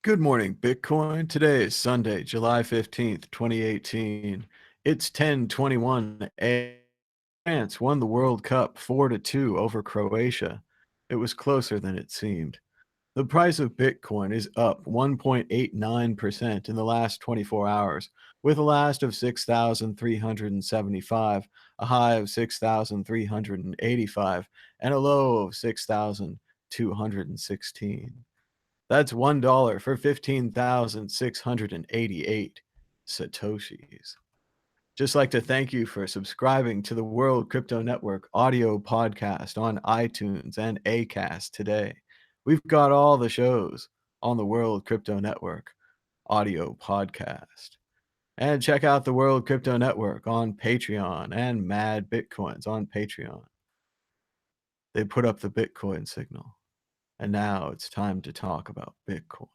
Good morning, Bitcoin. Today is Sunday, July 15th, 2018. It's 10:21 a.m. France won the World Cup 4-2 over Croatia. It was closer than it seemed. The price of Bitcoin is up 1.89% in the last 24 hours, with a last of 6,375, a high of 6,385, and a low of 6,216. That's $1 for 15,688 Satoshis. Just like to thank you for subscribing to the World Crypto Network audio podcast on iTunes and Acast today. We've got all the shows on the World Crypto Network audio podcast. And check out the World Crypto Network on Patreon and Mad Bitcoins on Patreon. They put up the Bitcoin signal. And now it's time to talk about Bitcoin.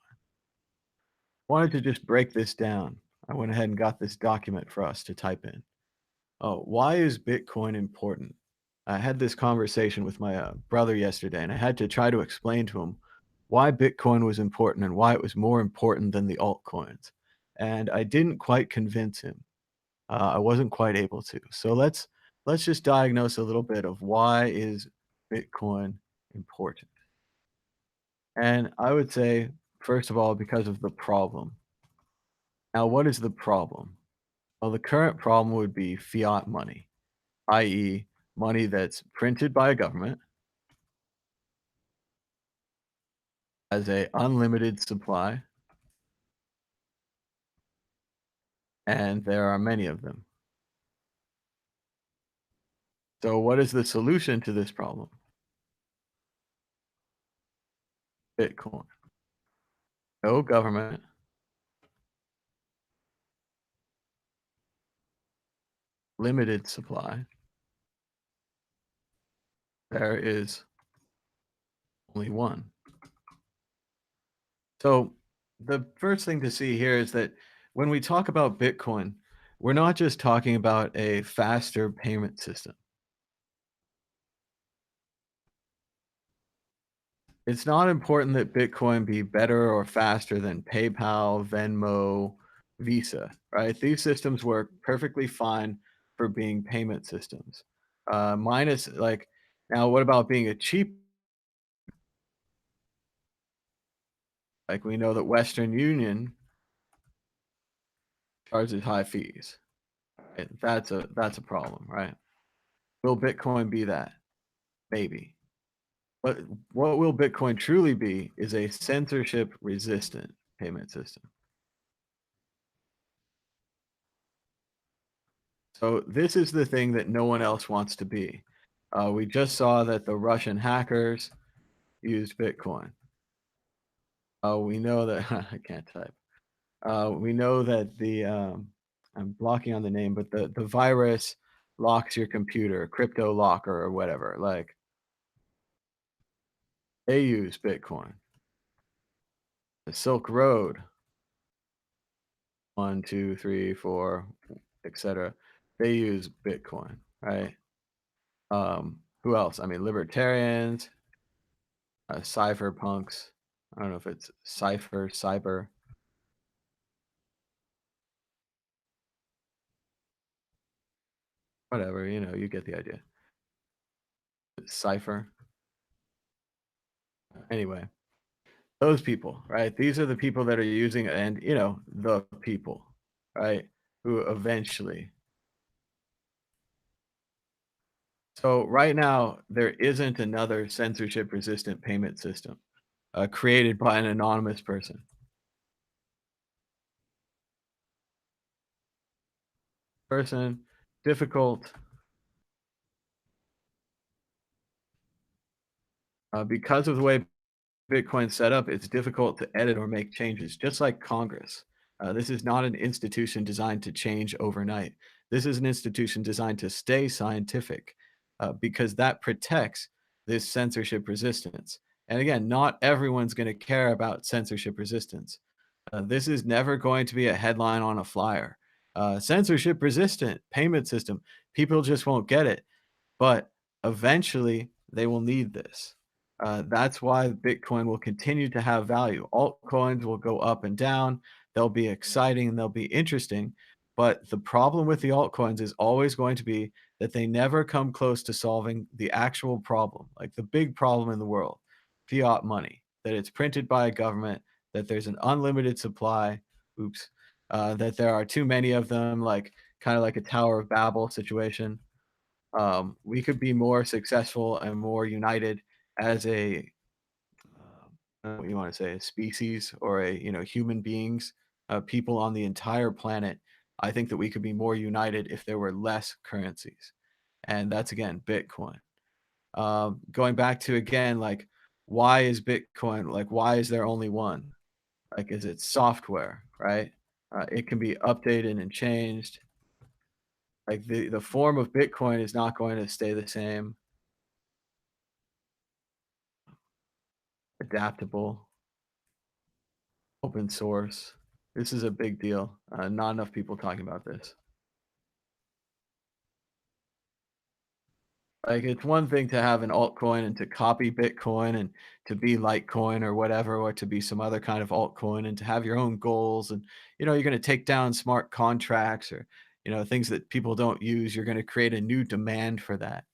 Wanted to just break this down. I went ahead and got this document for us to type in. Oh, why is Bitcoin important? I had this conversation with my brother yesterday, and I had to try to explain to him why Bitcoin was important and why it was more important than the altcoins. And I didn't quite convince him. I wasn't quite able to. So let's just diagnose a little bit of why is Bitcoin important. And I would say, first of all, because of the problem. Now, what is the problem? Well, the current problem would be fiat money, i.e., money that's printed by a government, has a unlimited supply, and there are many of them. So what is the solution to this problem? Bitcoin. No government, limited supply. There is only one. So the first thing to see here is that when we talk about Bitcoin, we're not just talking about a faster payment system. It's not important that Bitcoin be better or faster than PayPal, Venmo, Visa, right? These systems work perfectly fine for being payment systems. Minus like now, what about being a cheap? Like we know that Western Union charges high fees. Right? That's a problem, right? Will Bitcoin be that? Maybe. But what will Bitcoin truly be is a censorship resistant payment system. So this is the thing that no one else wants to be. We just saw that the Russian hackers used Bitcoin. We know that I can't type. We know that the I'm blocking on the name, but the virus locks your computer, crypto locker or whatever. Like they use Bitcoin. The Silk Road, 1, 2, 3, 4, etc. They use Bitcoin, right? Who else? I mean, libertarians, cypherpunks. I don't know if it's cyber, whatever. You get the idea. Cipher. Anyway, those people, right? These are the people that are using, and the people, right? Who eventually. So right now, there isn't another censorship-resistant payment system created by an anonymous person. Difficult because of the way Bitcoin's set up, it's difficult to edit or make changes, just like Congress. This is not an institution designed to change overnight. This is an institution designed to stay scientific because that protects this censorship resistance. And again, not everyone's going to care about censorship resistance. This is never going to be a headline on a flyer. Censorship resistant payment system. People just won't get it. But eventually, they will need this. That's why Bitcoin will continue to have value. Altcoins will go up and down. They'll be exciting and they'll be interesting. But the problem with the altcoins is always going to be that they never come close to solving the actual problem, like the big problem in the world, fiat money, that it's printed by a government, that there's an unlimited supply. Oops. That there are too many of them, like kind of like a Tower of Babel situation. We could be more successful and more united as a I don't know what you want to say, a species or a human beings, people on the entire planet. I think that we could be more united if there were less currencies, and that's again Bitcoin. Going back to again, like why is Bitcoin like why is there only one? Like is it software, right? It can be updated and changed. Like the form of Bitcoin is not going to stay the same. Adaptable, open source. This is a big deal. Not enough people talking about this. Like, it's one thing to have an altcoin and to copy Bitcoin and to be Litecoin or whatever, or to be some other kind of altcoin and to have your own goals. And, you're going to take down smart contracts or, things that people don't use. You're going to create a new demand for that.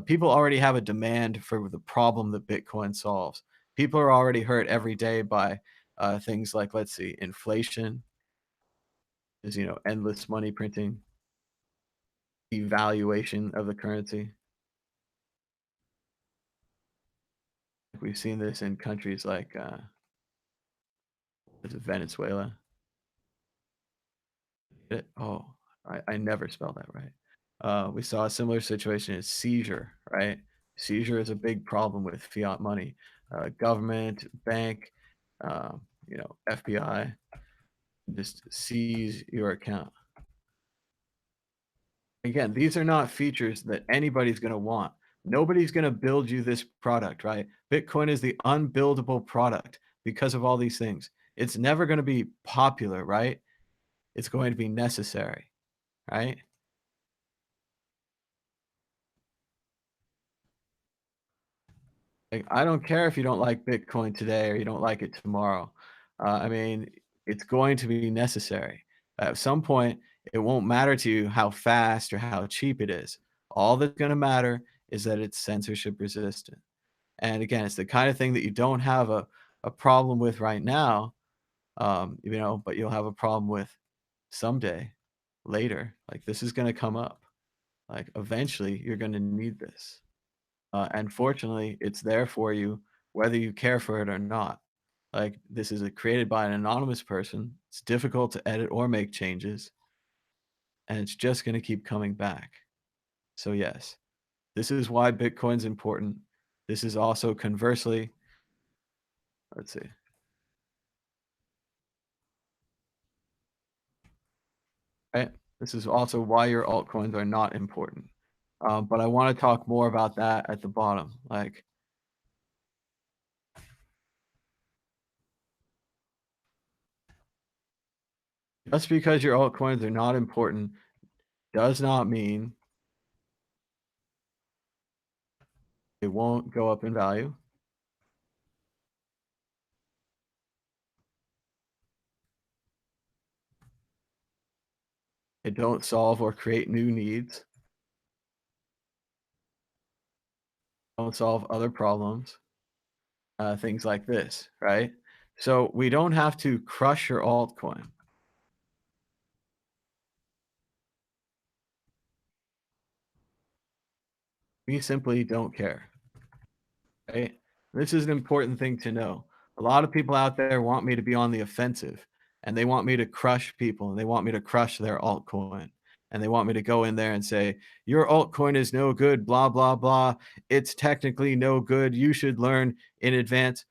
People already have a demand for the problem that Bitcoin solves. People are already hurt every day by things like, let's see, inflation is, endless money printing, devaluation of the currency. We've seen this in countries like is it Venezuela? Oh, I never spelled that right. We saw a similar situation as seizure, right? Seizure is a big problem with fiat money. Government, bank, FBI just seize your account. Again, these are not features that anybody's going to want. Nobody's going to build you this product, right? Bitcoin is the unbuildable product because of all these things. It's never going to be popular, right? It's going to be necessary, right? Like, I don't care if you don't like Bitcoin today or you don't like it tomorrow. I mean, it's going to be necessary. At some point, it won't matter to you how fast or how cheap it is. All that's going to matter is that it's censorship resistant. And again, it's the kind of thing that you don't have a problem with right now, but you'll have a problem with someday, later. Like this is going to come up. Like eventually, you're going to need this. And fortunately, it's there for you whether you care for it or not. Like this is created by an anonymous person. It's difficult to edit or make changes, and it's just going to keep coming back. So yes, this is why Bitcoin's important. This is also conversely, let's see, right? This is also why your altcoins are not important. But I want to talk more about that at the bottom. Like just because your altcoins are not important does not mean it won't go up in value. They don't solve or create new needs, don't solve other problems, things like this, right? So we don't have to crush your altcoin. We simply don't care, right? This is an important thing to know. A lot of people out there want me to be on the offensive and they want me to crush people and they want me to crush their altcoin. And they want me to go in there and say, your altcoin is no good, blah, blah, blah. It's technically no good. You should learn in advance.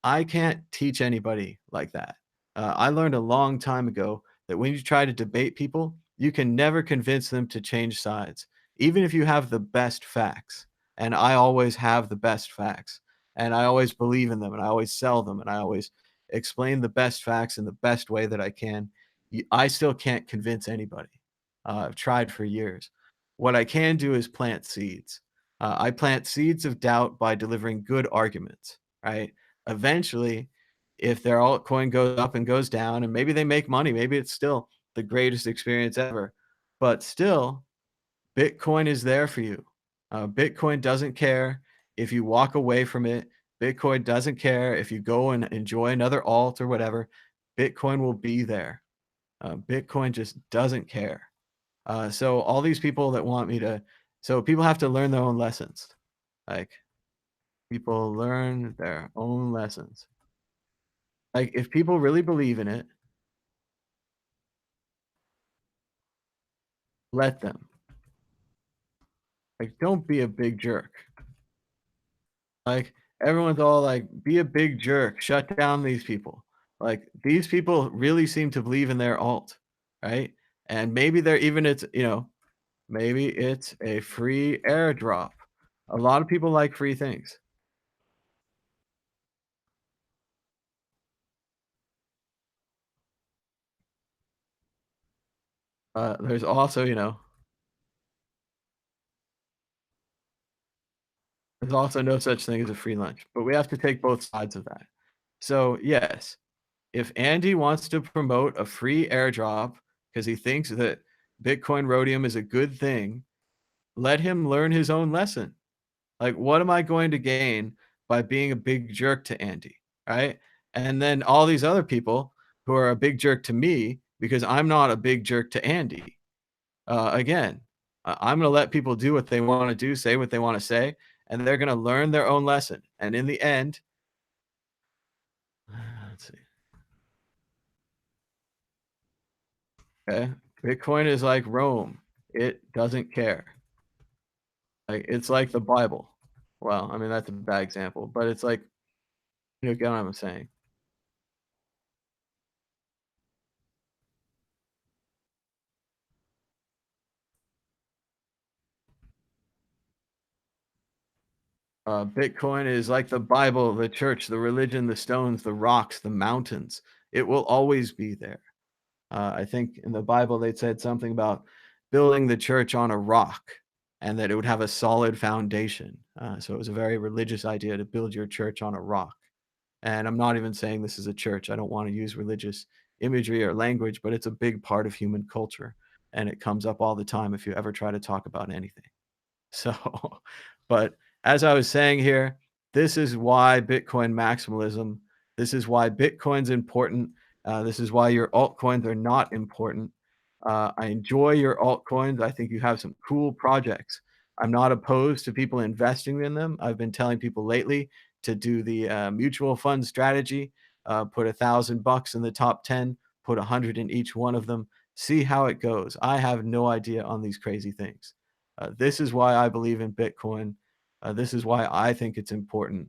I can't teach anybody like that. I learned a long time ago that when you try to debate people, you can never convince them to change sides, even if you have the best facts. And I always have the best facts, and I always believe in them, and I always sell them, and I always explain the best facts in the best way that I can. I still can't convince anybody. I've tried for years. What I can do is plant seeds. I plant seeds of doubt by delivering good arguments, right? Eventually, if their altcoin goes up and goes down, and maybe they make money, maybe it's still the greatest experience ever, but still, Bitcoin is there for you. Bitcoin doesn't care if you walk away from it. Bitcoin doesn't care if you go and enjoy another alt or whatever. Bitcoin will be there. Bitcoin just doesn't care. So all these people that want me to, so people have to learn their own lessons. Like people learn their own lessons. Like if people really believe in it, let them. Like don't be a big jerk. Like, everyone's all like, "Be a big jerk, shut down these people." Like, these people really seem to believe in their alt, right? And maybe they're even it's maybe it's a free airdrop. A lot of people like free things. There's also, there's also no such thing as a free lunch, but we have to take both sides of that. So, yes, if Andy wants to promote a free airdrop because he thinks that Bitcoin Rhodium is a good thing, let him learn his own lesson. Like, what am I going to gain by being a big jerk to Andy, right? And then all these other people who are a big jerk to me because I'm not a big jerk to Andy. Again, I'm going to let people do what they want to do, say what they want to say, and they're going to learn their own lesson. And in the end, let's see. Okay, Bitcoin is like Rome. It doesn't care. Like it's like the Bible. Well, I mean that's a bad example, but it's like get what I'm saying. Bitcoin is like the Bible, the church, the religion, the stones, the rocks, the mountains. It will always be there. I think in the Bible they said something about building the church on a rock and that it would have a solid foundation. So it was a very religious idea to build your church on a rock. And I'm not even saying this is a church. I don't want to use religious imagery or language, but it's a big part of human culture. And it comes up all the time if you ever try to talk about anything. So, but as I was saying here, this is why Bitcoin maximalism, this is why Bitcoin's important. This is why your altcoins are not important. I enjoy your altcoins. I think you have some cool projects. I'm not opposed to people investing in them. I've been telling people lately to do the mutual fund strategy, put $1,000 in the top 10, put 100 in each one of them, see how it goes. I have no idea on these crazy things. This is why I believe in Bitcoin. This is why I think it's important.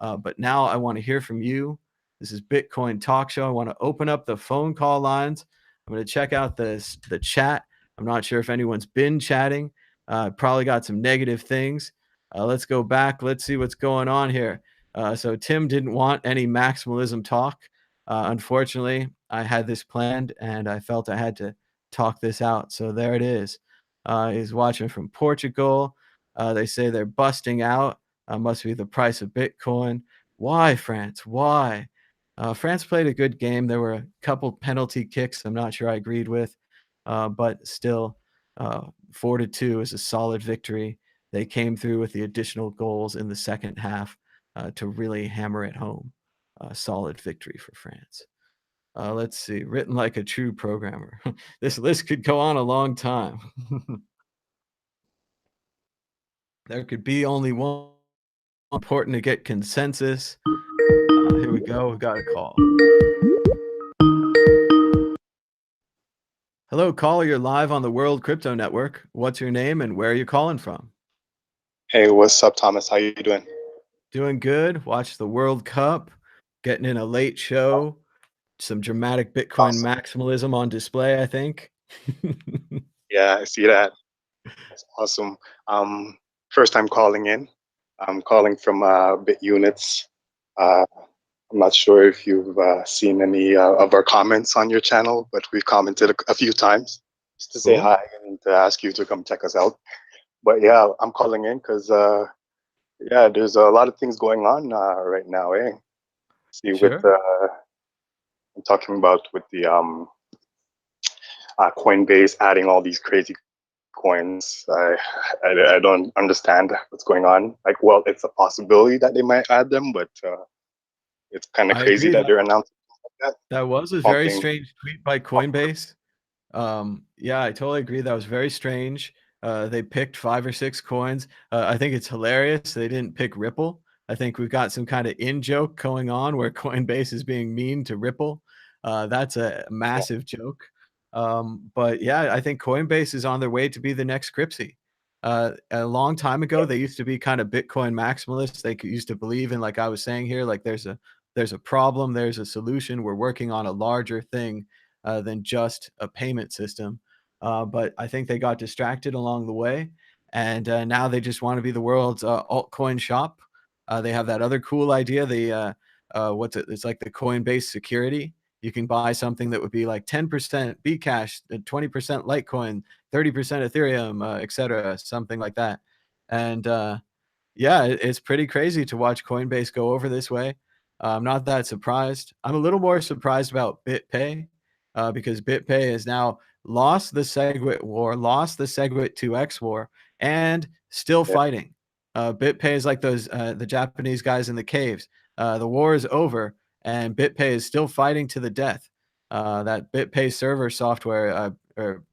But now I want to hear from you. This is Bitcoin Talk Show. I want to open up the phone call lines. I'm going to check out the chat. I'm not sure if anyone's been chatting. Probably got some negative things. Let's go back. Let's see what's going on here. So Tim didn't want any maximalism talk. Unfortunately, I had this planned and I felt I had to talk this out. So there it is. He's watching from Portugal. They say they're busting out. Must be the price of Bitcoin. Why, France? Why? France played a good game. There were a couple penalty kicks I'm not sure I agreed with, but still, 4-2 is a solid victory. They came through with the additional goals in the second half to really hammer it home. Solid victory for France. Let's see. Written like a true programmer. This list could go on a long time. There could be only one. Important to get consensus. Here we go. We got a call. Hello, caller. You're live on the World Crypto Network. What's your name and where are you calling from? Hey, what's up, Thomas? How you doing? Doing good. Watch the World Cup. Getting in a late show. Some dramatic Bitcoin Awesome. maximalism on display, I think. Yeah, I see that. That's awesome. Um, First time calling in. I'm calling from Bit Units. I'm not sure if you've seen any of our comments on your channel, but we've commented a few times just to say Cool. hi and to ask you to come check us out. But yeah, I'm calling in because yeah, there's a lot of things going on right now, eh? See, with Sure. I'm talking about with the Coinbase adding all these crazy coins. I don't understand what's going on. Like, well, it's a possibility that they might add them, but it's kind of I crazy agree that that they're announcing that. that was a very Pumping. strange tweet by Coinbase. Yeah, I totally agree. That was very strange. They picked 5 or 6 coins. I think it's hilarious they didn't pick Ripple. I think we've got some kind of in joke going on where Coinbase is being mean to Ripple. That's a Yeah, massive joke. But yeah, I think Coinbase is on their way to be the next Cryptsy. A long time ago, yeah, they used to be kind of Bitcoin maximalists. They used to believe in, like I was saying here, like there's a problem, there's a solution. We're working on a larger thing than just a payment system. But I think they got distracted along the way, and now they just want to be the world's altcoin shop. They have that other cool idea. What's it? It's like the Coinbase security. You can buy something that would be like 10% Bcash, 20% Litecoin, 30% Ethereum, etc., something like that. And yeah, it's pretty crazy to watch Coinbase go over this way. I'm not that surprised. I'm a little more surprised about BitPay because BitPay has now lost the SegWit war, lost the SegWit 2x war, and still yeah. fighting. BitPay is like those the Japanese guys in the caves. The war is over, and BitPay is still fighting to the death. That BitPay server software or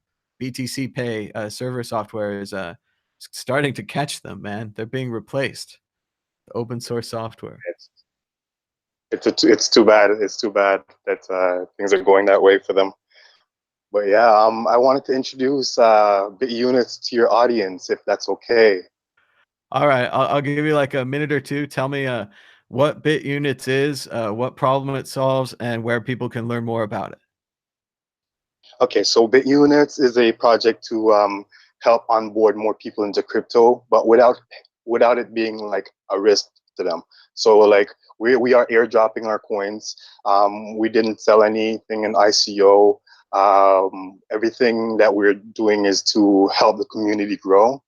BTC Pay server software is starting to catch them, man. They're being replaced. Open source software. It's it's too bad. It's too bad that things are going that way for them. But yeah, I wanted to introduce bit units to your audience, if that's okay. All right, I'll give you like a minute or two. Tell me what Bit Units is, what problem it solves, and where people can learn more about it. Okay, so bit units is a project to help onboard more people into crypto, but without it being like a risk to them. So like we are airdropping our coins. We didn't sell anything in ICO. Everything that we're doing is to help the community grow,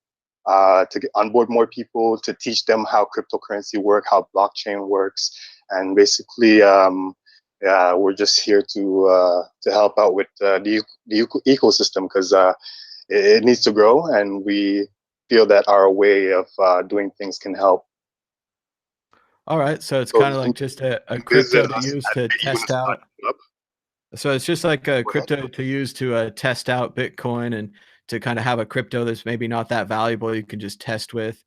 to get onboard more people, to teach them how cryptocurrency work, how blockchain works, and basically, yeah, we're just here to help out with the ecosystem because it needs to grow, and we feel that our way of doing things can help. All right, so it's So kind of like just a crypto visit to us use at to test out. bitunits.club. So it's just like a Go ahead. crypto to use to test out Bitcoin and to kind of have a crypto that's maybe not that valuable you can just test with.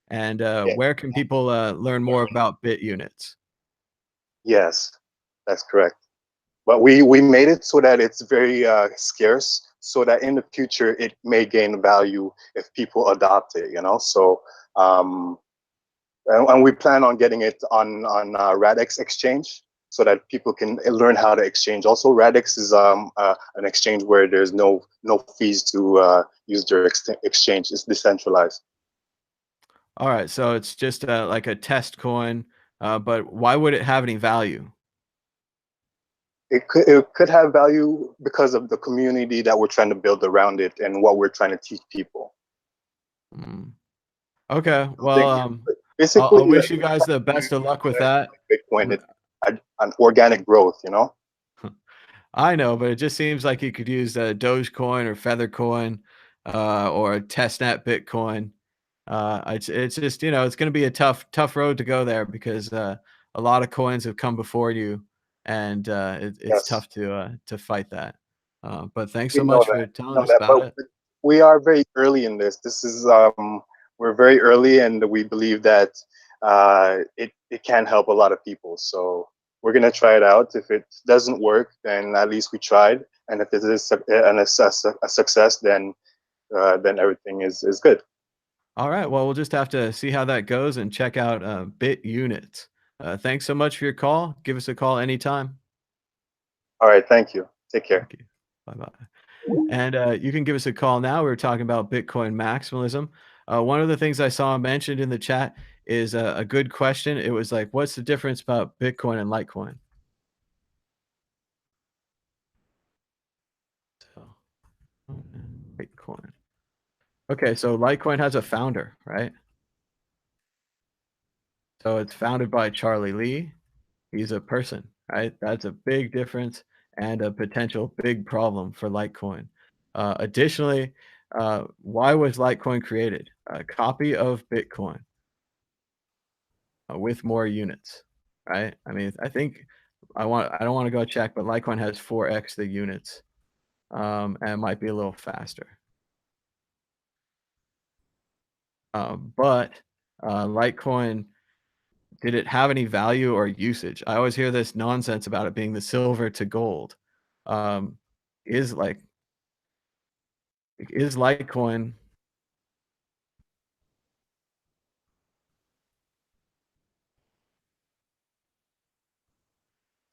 And Yeah. where can people learn more about Bit Units? Yes, that's correct. But we made it so that it's very scarce, so that in the future it may gain value if people adopt it. You know, so and we plan on getting it on Radix exchange so that people can learn how to exchange. Also, Radix is an exchange where there's no fees to use their exchange. It's decentralized. All right, so it's just like a test coin, but why would it have any value? It could have value because of the community that we're trying to build around it and what we're trying to teach people. Mm. Okay, I well, think I'll basically wish you guys the best of luck with that. like Bitcoin, an organic growth. You know. I know, but it just seems like you could use Dogecoin or Feathercoin or a testnet Bitcoin. It's just it's going to be a tough road to go there because a lot of coins have come before you, and it's Yes. tough to fight that. But thanks We so know much that. for We telling know us that. about But it. we are very early in this. This is we're very early, and we believe that it can help a lot of people. So we're gonna try it out. If it doesn't work, then at least we tried. And if it is a success, then everything is good. All right, well, we'll just have to see how that goes and check out Bit Units. Thanks so much for your call. Give us a call anytime. All right. Thank you. Take care. Thank you. Bye bye. And you can give us a call now. We were talking about Bitcoin maximalism. One of the things I saw mentioned in the chat is a good question. It was like, what's the difference about Bitcoin and Litecoin? So, Bitcoin. Okay, so Litecoin has a founder, right? So it's founded by Charlie Lee. He's a person, right? That's a big difference and a potential big problem for Litecoin. Additionally, why was Litecoin created? A copy of Bitcoin with more units, right? I mean, I think I don't want to go check, but Litecoin has 4x the units, and it might be a little faster. But Litecoin, did it have any value or usage? I always hear this nonsense about it being the silver to gold. Um, is like is Litecoin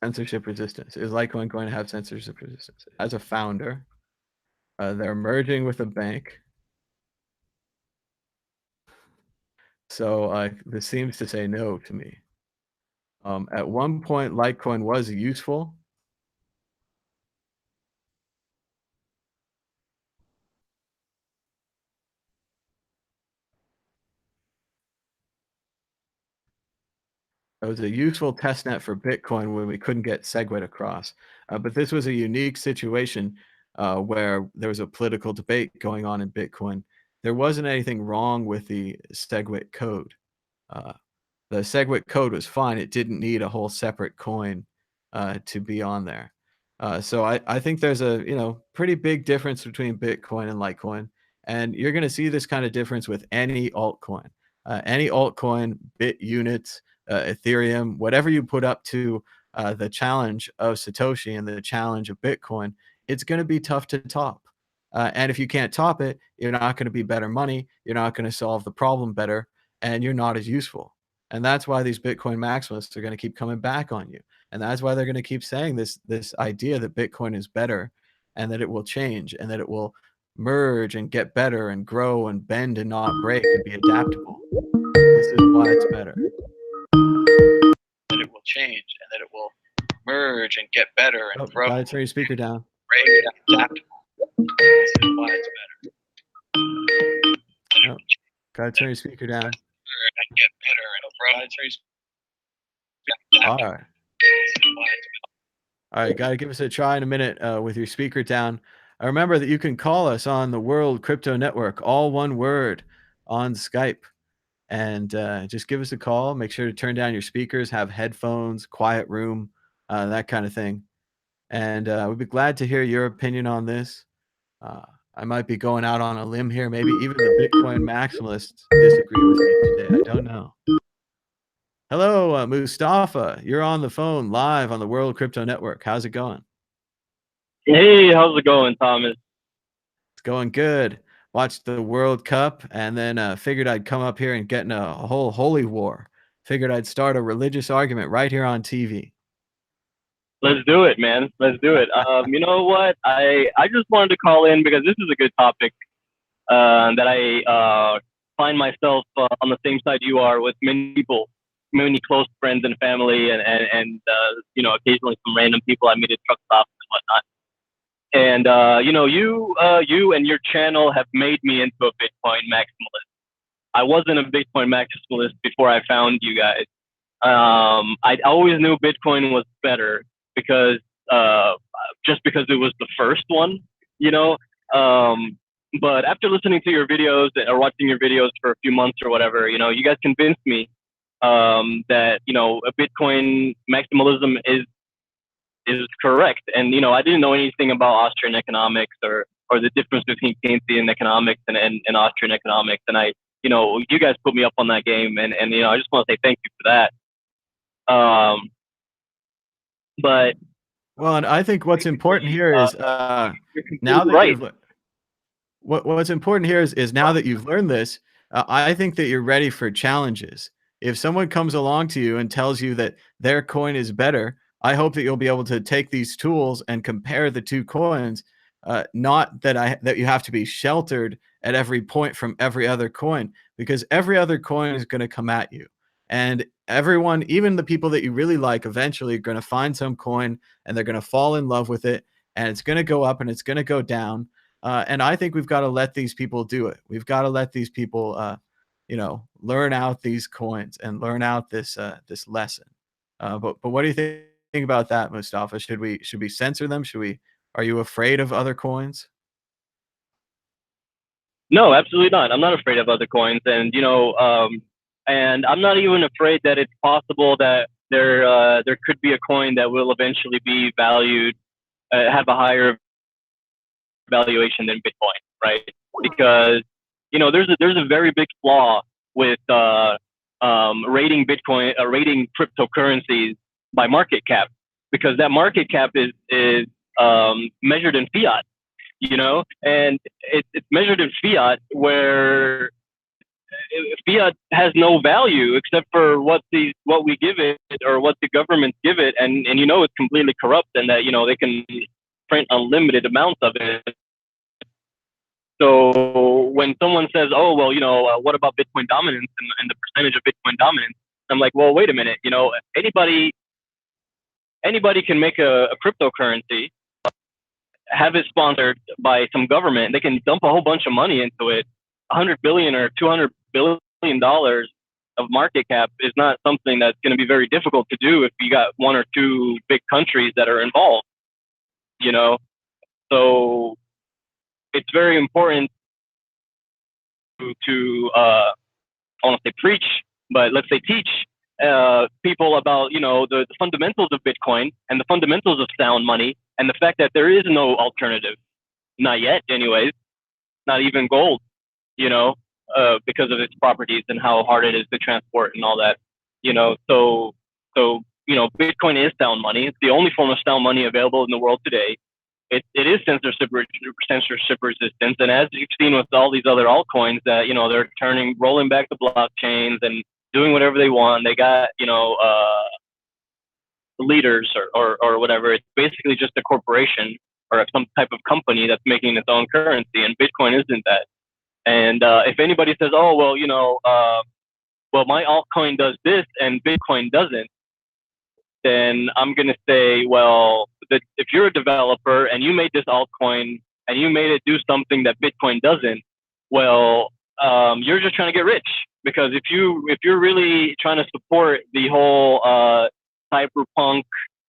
censorship resistance? Is Litecoin going to have censorship resistance? As a founder, they're merging with a bank. So this seems to say no to me. At one point, Litecoin was useful. It was a useful test net for Bitcoin when we couldn't get SegWit across. But this was a unique situation where there was a political debate going on in Bitcoin. There wasn't anything wrong with the SegWit code. Uh, the SegWit code was fine. It didn't need a whole separate coin to be on there. So I think there's a pretty big difference between Bitcoin and Litecoin, and you're going to see this kind of difference with any altcoin. Any altcoin, bit units, Ethereum, whatever you put up to the challenge of Satoshi and the challenge of Bitcoin, it's going to be tough to top. And if you can't top it, you're not going to be better money. You're not going to solve the problem better, and you're not as useful. And that's why these Bitcoin maximalists are going to keep coming back on you. And that's why they're going to keep saying this idea that Bitcoin is better and that it will change and that it will merge and get better and grow and bend and not break and be adaptable. This is why it's better. That it will change and that it will merge and get better and grow. Gotta turn your speaker down. Break and adaptable. This is why it's better. Oh, gotta turn your speaker down. And get better and grow. All right. All right, gotta give us a try in a minute with your speaker down. Remember that you can call us on the World Crypto Network, all one word, on Skype. And just give us a call. Make sure to turn down your speakers, have headphones, quiet room, that kind of thing. And we'd be glad to hear your opinion on this. I might be going out on a limb here. Maybe even the Bitcoin maximalists disagree with me today. I don't know. Hello, Mustafa. You're on the phone live on the World Crypto Network. How's it going? Hey, how's it going, Thomas? It's going good. Watched the World Cup and then figured I'd come up here and get in a whole holy war. Figured I'd start a religious argument right here on TV. Let's do it, man. Let's do it. You know what? I just wanted to call in because this is a good topic that I find myself on the same side you are with many people, many close friends and family, and occasionally some random people I meet at truck stops and whatnot. And you and your channel have made me into a Bitcoin maximalist. I wasn't a Bitcoin maximalist before I found you guys. I always knew Bitcoin was better because just because it was the first one, you know. But after listening to your videos or watching your videos for a few months or whatever, you guys convinced me that a Bitcoin maximalism is correct. And I didn't know anything about Austrian economics or the difference between Keynesian economics and Austrian economics. And you guys put me up on that game, and I just want to say thank you for that. But well, and I think what's important here is now that you've what's important here is now that you've learned this, I think that you're ready for challenges. If someone comes along to you and tells you that their coin is better, I hope that you'll be able to take these tools and compare the two coins. Not that you have to be sheltered at every point from every other coin, because every other coin is going to come at you. And everyone, even the people that you really like, eventually are going to find some coin and they're going to fall in love with it, and it's going to go up and it's going to go down. And I think we've got to let these people do it. We've got to let these people, learn out these coins and learn out this lesson. But what do you think about that, Mustafa? Should we censor them? Are you afraid of other coins? No, absolutely not. I'm not afraid of other coins, and I'm not even afraid that it's possible that there could be a coin that will eventually be valued, have a higher valuation than Bitcoin, right? Because there's a very big flaw with rating Bitcoin, rating cryptocurrencies by market cap, because that market cap is measured in fiat, and it's measured in fiat, where fiat has no value except for what we give it, or what the governments give it, and it's completely corrupt, and that they can print unlimited amounts of it. So when someone says, "Oh, well, what about Bitcoin dominance and the percentage of Bitcoin dominance?" I'm like, "Well, wait a minute. Anybody can make a cryptocurrency, have it sponsored by some government. They can dump a whole bunch of money into it. 100 billion or 200 billion dollars of market cap is not something that's going to be very difficult to do if you got one or two big countries that are involved. So it's very important to I want to say preach, but let's say teach people about the fundamentals of Bitcoin and the fundamentals of sound money, and the fact that there is no alternative, not yet, anyways, not even gold, because of its properties and how hard it is to transport and all that, So Bitcoin is sound money. It's the only form of sound money available in the world today. It is censorship resistant, and as you've seen with all these other altcoins, that they're rolling back the blockchains and doing whatever they want. They got leaders or whatever. It's basically just a corporation or some type of company that's making its own currency, and Bitcoin isn't that. And if anybody says, "Oh, well, well, my altcoin does this and Bitcoin doesn't," then I'm going to say, well, if you're a developer and you made this altcoin and you made it do something that Bitcoin doesn't, well, you're just trying to get rich. Because if you're really trying to support the whole cyberpunk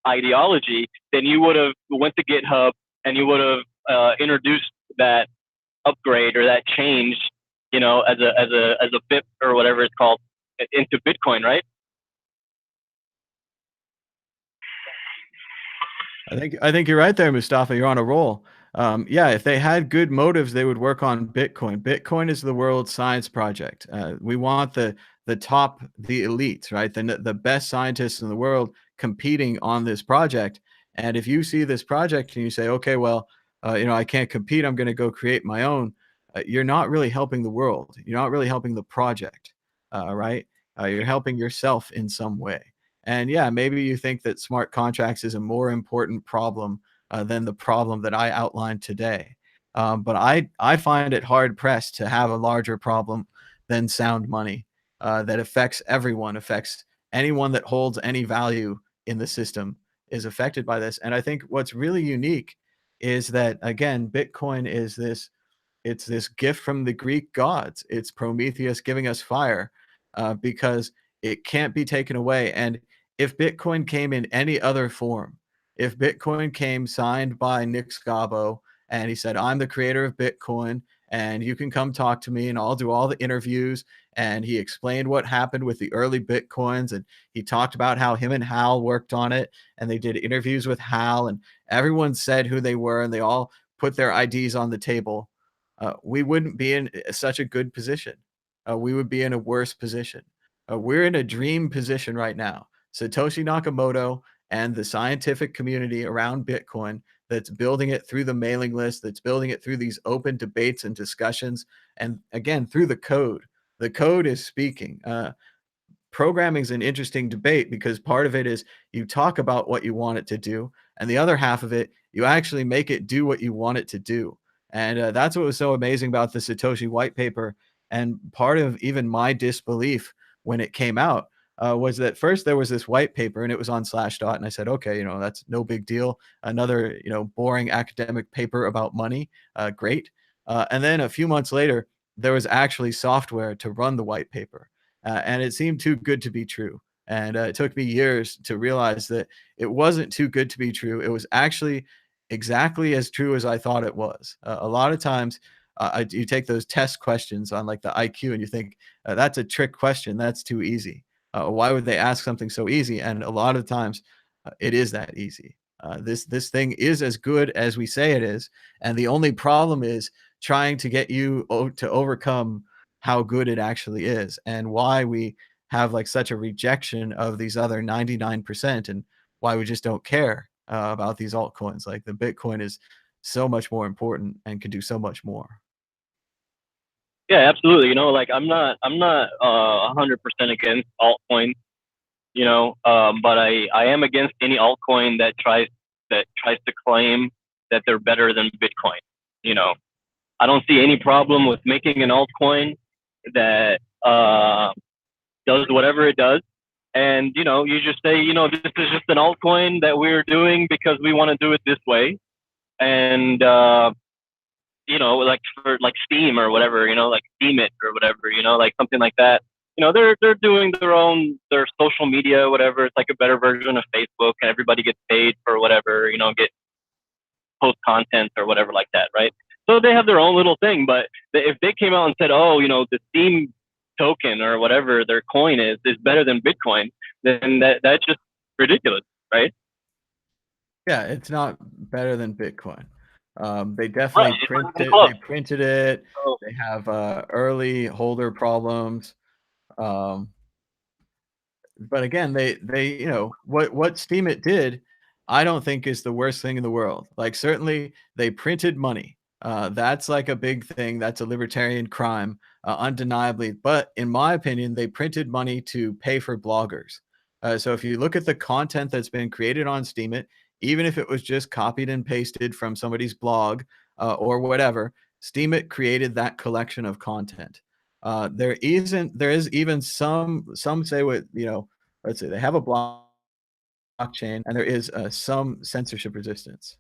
ideology, then you would have went to GitHub and you would have introduced that upgrade or that change, as a BIP or whatever it's called, into Bitcoin, right? I think you're right there, Mustafa. You're on a roll. Yeah, if they had good motives, they would work on Bitcoin. Bitcoin is the world science project. We want the elites, right? The best scientists in the world competing on this project. And if you see this project and you say, okay, well, I can't compete, I'm going to go create my own. You're not really helping the world. You're not really helping the project, right? You're helping yourself in some way. And yeah, maybe you think that smart contracts is a more important problem than the problem that I outlined today. But I find it hard pressed to have a larger problem than sound money that affects everyone, affects anyone that holds any value in the system is affected by this. And I think what's really unique is that, again, Bitcoin is it's this gift from the Greek gods. It's Prometheus giving us fire because it can't be taken away. And if Bitcoin came in any other form, if Bitcoin came signed by Nick Scavo and he said, I'm the creator of Bitcoin and you can come talk to me and I'll do all the interviews. And he explained what happened with the early Bitcoins. And he talked about how him and Hal worked on it. And they did interviews with Hal and everyone said who they were and they all put their IDs on the table. We wouldn't be in such a good position. We would be in a worse position. We're in a dream position right now. Satoshi Nakamoto and the scientific community around Bitcoin that's building it through the mailing list, that's building it through these open debates and discussions, and again, through the code. The code is speaking. Programming is an interesting debate because part of it is you talk about what you want it to do, and the other half of it, you actually make it do what you want it to do. And that's what was so amazing about the Satoshi white paper. And part of even my disbelief when it came out was that first there was this white paper and it was on Slashdot, and I said, okay, that's no big deal. Another, boring academic paper about money. Great. And then a few months later, there was actually software to run the white paper. And it seemed too good to be true. And it took me years to realize that it wasn't too good to be true. It was actually exactly as true as I thought it was. A lot of times, you take those test questions on like the IQ and you think, that's a trick question. That's too easy. Why would they ask something so easy? And a lot of times, it is that easy. This thing is as good as we say it is, and the only problem is trying to get you to overcome how good it actually is, and why we have like such a rejection of these other 99%, and why we just don't care about these altcoins. Like the Bitcoin is so much more important and can do so much more. Yeah, absolutely. Like I'm not 100% against altcoins, but I am against any altcoin that tries to claim that they're better than Bitcoin. I don't see any problem with making an altcoin that does whatever it does, and you just say, this is just an altcoin that we're doing because we want to do it this way, and like for like Steam or whatever, like Steam it or whatever, like something like that. They're doing their social media, whatever. It's like a better version of Facebook, and everybody gets paid for whatever, get post content or whatever like that, right? So they have their own little thing. But if they came out and said, oh, the Steam token or whatever their coin is better than Bitcoin, then that's just ridiculous, right? Yeah, it's not better than Bitcoin. They definitely They printed it. Oh. They have early holder problems. But again, they what Steam it did, I don't think is the worst thing in the world. Like certainly they printed money. That's like a big thing. That's a libertarian crime, undeniably. But in my opinion, they printed money to pay for bloggers. So if you look at the content that's been created on Steemit, even if it was just copied and pasted from somebody's blog or whatever, Steemit created that collection of content. There is even some say what, let's say they have a blockchain and there is some censorship resistance.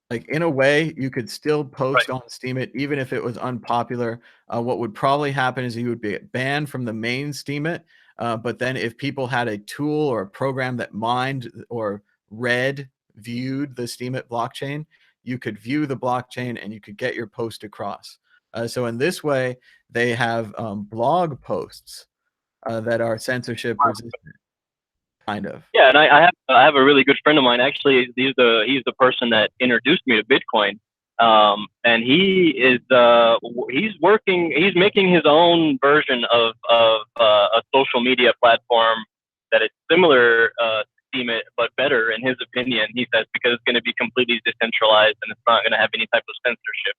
Like in a way, you could still post on Steemit even if it was unpopular. What would probably happen is you would be banned from the main Steemit. But then if people had a tool or a program that mined or viewed the Steemit blockchain, you could view the blockchain and you could get your post across. So in this way, they have blog posts that are censorship resistant, kind of. Yeah, and I have a really good friend of mine. Actually, he's the person that introduced me to Bitcoin. And he's making his own version of a social media platform that is similar to Steemit, but better in his opinion. He says because it's going to be completely decentralized and it's not going to have any type of censorship.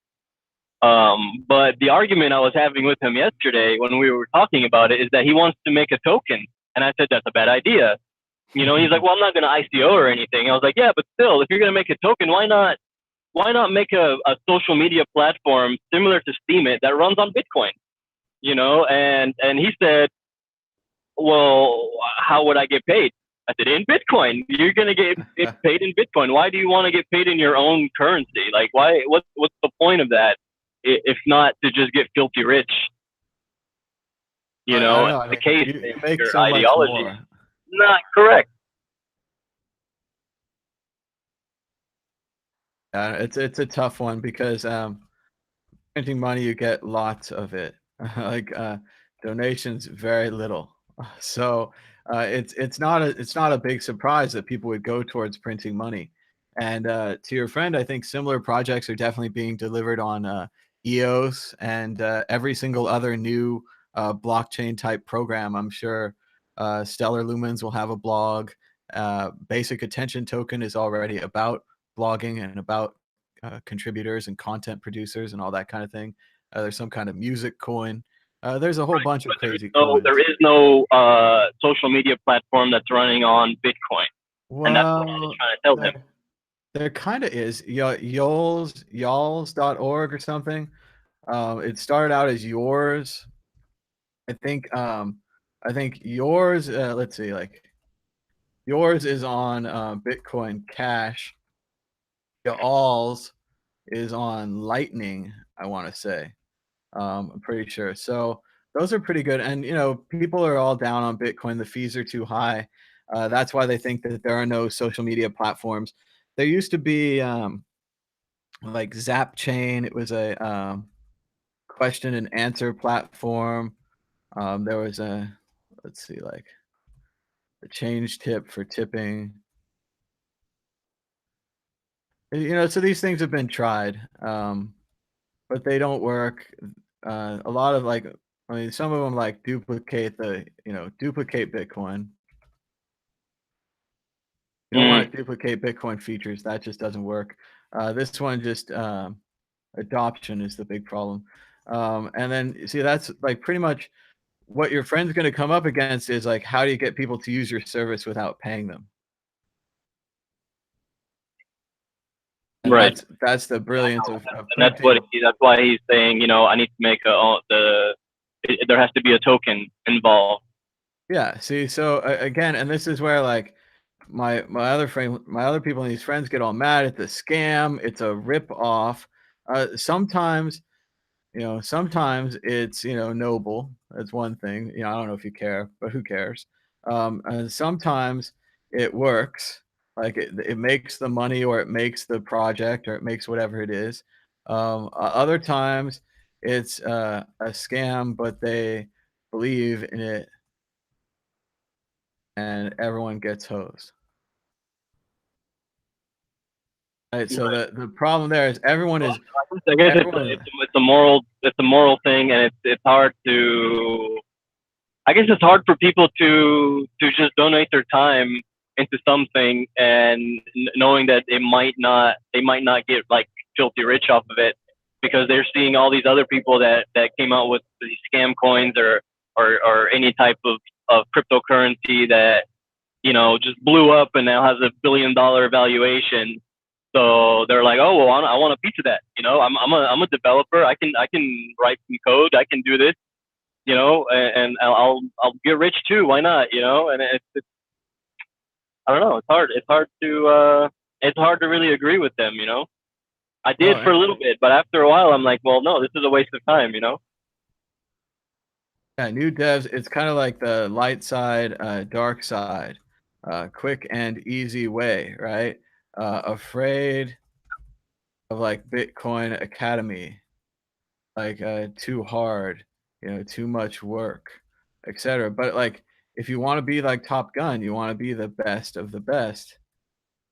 But the argument I was having with him yesterday when we were talking about it is that he wants to make a token, and I said that's a bad idea. He's like, well, I'm not going to ICO or anything. I was like, yeah, but still, if you're going to make a token, why not make a social media platform similar to Steemit that runs on Bitcoin? And he said, well, how would I get paid? I said, in Bitcoin. You're going to get paid in Bitcoin. Why do you want to get paid in your own currency? Like, why? What's the point of that? If not to just get filthy rich? The case you make your so ideology much is not correct. It's a tough one because printing money, you get lots of it. Like donations, very little. So it's not a big surprise that people would go towards printing money. And to your friend, I think similar projects are definitely being delivered on EOS and every single other new blockchain type program. I'm sure Stellar Lumens will have a blog. Basic Attention Token is already about blogging and about contributors and content producers and all that kind of thing. There's some kind of music coin. There's a whole bunch of crazy coins. There is no social media platform that's running on Bitcoin. Well, and that's what I was trying to tell him. There kind of is. Yols.org or something. It started out as yours. I think I think yours, let's see, like yours is on Bitcoin Cash. Y'all's is on Lightning, I want to say. I'm pretty sure. So those are pretty good. And, you know, people are all down on Bitcoin. The fees are too high. That's why they think that there are no social media platforms. There used to be like Zap Chain. It was a question and answer platform. There was a, let's see, like a change tip for tipping. You know, so these things have been tried, but they don't work. A lot of like, I mean, some of them like duplicate the, you know, duplicate Bitcoin. You don't want to duplicate Bitcoin features. That just doesn't work. This one just adoption is the big problem. And then see, that's like pretty much what your friend's going to come up against is like, how do you get people to use your service without paying them? And Right. that's the brilliance of And that's printing. that's why he's saying, you know, I need to make there has to be a token involved. Yeah. See, so again, and this is where like my other people and these friends get all mad at the scam. It's a rip off. Sometimes, you know, sometimes it's, you know, noble. That's one thing. You know, I don't know if you care, but who cares? And sometimes it works. Like it makes the money or it makes the project or it makes whatever it is. Other times it's a scam, but they believe in it and everyone gets hosed. Right. So the problem there is everyone is I guess everyone. it's a moral thing, and it's hard to. I guess it's hard for people to just donate their time into something and knowing that they might not get like filthy rich off of it because they're seeing all these other people that came out with these scam coins or any type of cryptocurrency that, you know, just blew up and now has $1 billion valuation. So they're like, oh well, I want a piece of that. You know, I'm a developer. I can write some code. I can do this. You know, and I'll get rich too. Why not? You know, and it's I don't know. It's hard. It's hard to really agree with them. You know, I did for a little bit, but after a while, I'm like, well, no, this is a waste of time. You know. Yeah, new devs, it's kind of like the light side, dark side, quick and easy way, right? Afraid of like Bitcoin Academy, like too hard, you know, too much work, etc. But like, if you want to be like Top Gun, you want to be the best of the best.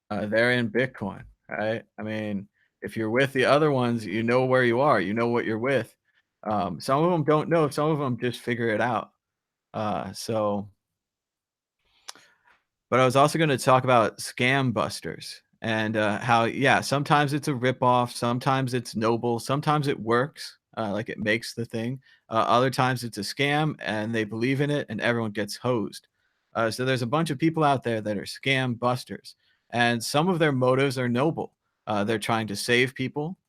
They're in Bitcoin, right? I mean, if you're with the other ones, you know where you are, you know what you're with. Some of them don't know, some of them just figure it out. So, but I was also going to talk about scam busters and how, yeah, sometimes it's a ripoff, sometimes it's noble, sometimes it works, like it makes the thing. Other times it's a scam and they believe in it and everyone gets hosed. So there's a bunch of people out there that are scam busters, and some of their motives are noble. They're trying to save people.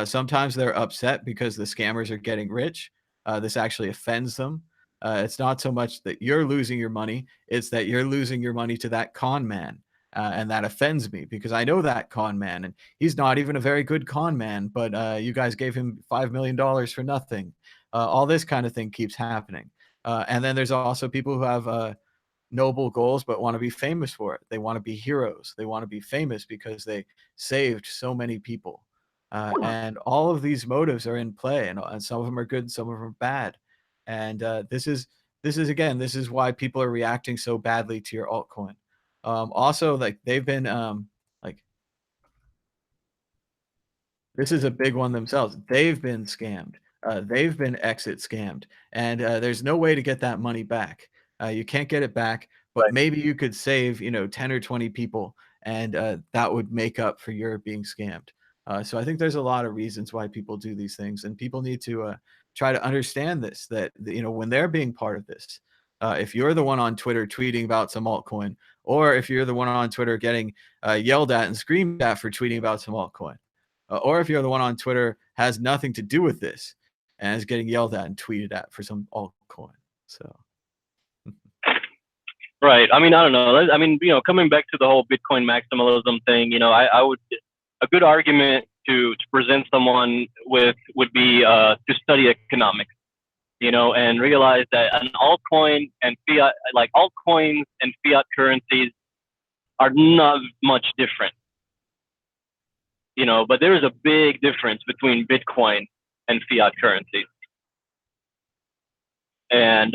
Sometimes they're upset because the scammers are getting rich. This actually offends them. It's not so much that you're losing your money, it's that you're losing your money to that con man. And that offends me because I know that con man and he's not even a very good con man, but you guys gave him $5 million for nothing. All this kind of thing keeps happening. And then there's also people who have noble goals but want to be famous for it. They want to be heroes. They want to be famous because they saved so many people. And all of these motives are in play, and some of them are good, some of them are bad. And this is why people are reacting so badly to your altcoin. Also, like they've been like this is a big one themselves. They've been scammed. They've been exit scammed, and there's no way to get that money back. You can't get it back, but Right. maybe you could save, you know, 10 or 20 people, and that would make up for your being scammed. So I think there's a lot of reasons why people do these things, and people need to try to understand this. That you know, when they're being part of this, if you're the one on Twitter tweeting about some altcoin, or if you're the one on Twitter getting yelled at and screamed at for tweeting about some altcoin, or if you're the one on Twitter has nothing to do with this and is getting yelled at and tweeted at for some altcoin. So Right. I mean, I don't know. I mean, coming back to the whole Bitcoin maximalism thing, I would, a good argument to present someone with would be to study economics, and realize that an altcoin and fiat, like altcoins and fiat currencies are not much different, but there is a big difference between Bitcoin and fiat currencies. And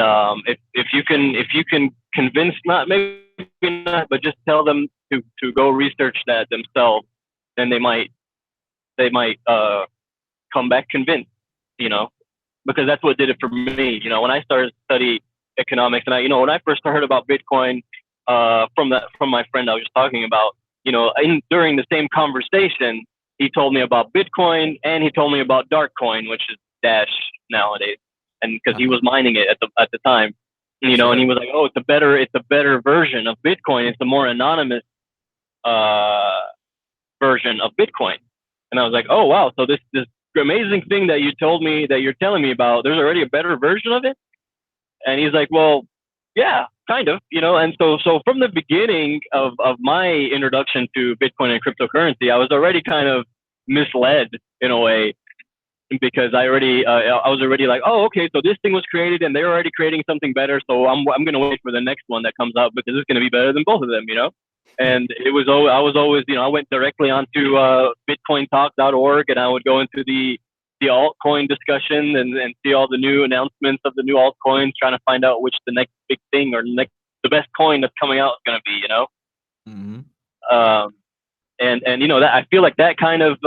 if you can convince, not maybe not, but just tell them to go research that themselves, then they might come back convinced, because that's what did it for me. When I started to study economics, and when I first heard about Bitcoin from my friend I was just talking about, during the same conversation, he told me about Bitcoin and he told me about Darkcoin, which is Dash nowadays, and because he was mining it at the time, and he was like, oh, it's a better version of Bitcoin. It's a more anonymous version of Bitcoin. And I was like, oh wow, so this amazing thing that you're telling me about, there's already a better version of it? And he's like, well, yeah, kind of, and so from the beginning of my introduction to Bitcoin and cryptocurrency, I was already kind of misled in a way, because I was already like, oh, okay, so this thing was created and they're already creating something better, so I'm gonna wait for the next one that comes out because it's gonna be better than both of them, And I was always, I went directly onto BitcoinTalk.org, and I would go into the altcoin discussion and see all the new announcements of the new altcoins, trying to find out which the next big thing or the best coin that's coming out is going to be, Mm-hmm. And that, I feel like that kind of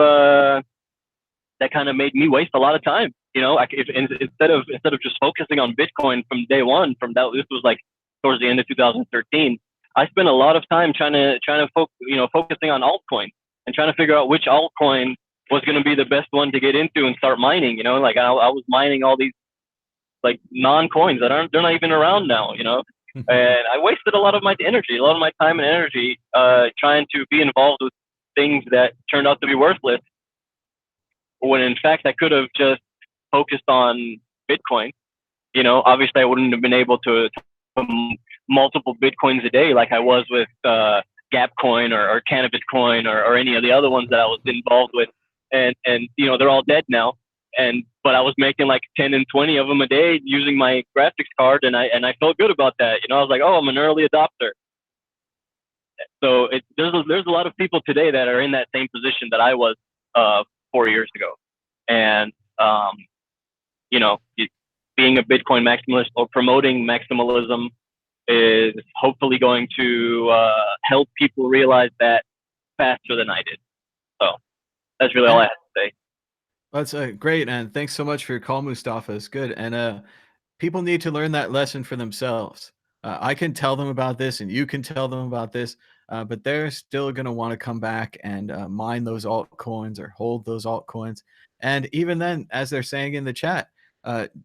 made me waste a lot of time. Instead of just focusing on Bitcoin from day one, this was like towards the end of 2013. I spent a lot of time focusing on altcoins and trying to figure out which altcoin was going to be the best one to get into and start mining. Like I was mining all these like non-coins they're not even around now. And I wasted a lot of my energy, a lot of my time and energy, trying to be involved with things that turned out to be worthless, when in fact I could have just focused on Bitcoin. Obviously I wouldn't have been able to multiple Bitcoins a day like I was with Gapcoin or Cannabis Coin or any of the other ones that I was involved with, and they're all dead now. But I was making like 10 and 20 of them a day using my graphics card, and I felt good about that. I was like, oh, I'm an early adopter. So there's a lot of people today that are in that same position that I was 4 years ago, and being a Bitcoin maximalist or promoting maximalism is hopefully going to help people realize that faster than I did. So that's really all I have to say. That's great, and thanks so much for your call, Mustafa. It's good, and people need to learn that lesson for themselves. I can tell them about this, and you can tell them about this, but they're still going to want to come back and mine those altcoins or hold those altcoins. And even then, as they're saying in the chat,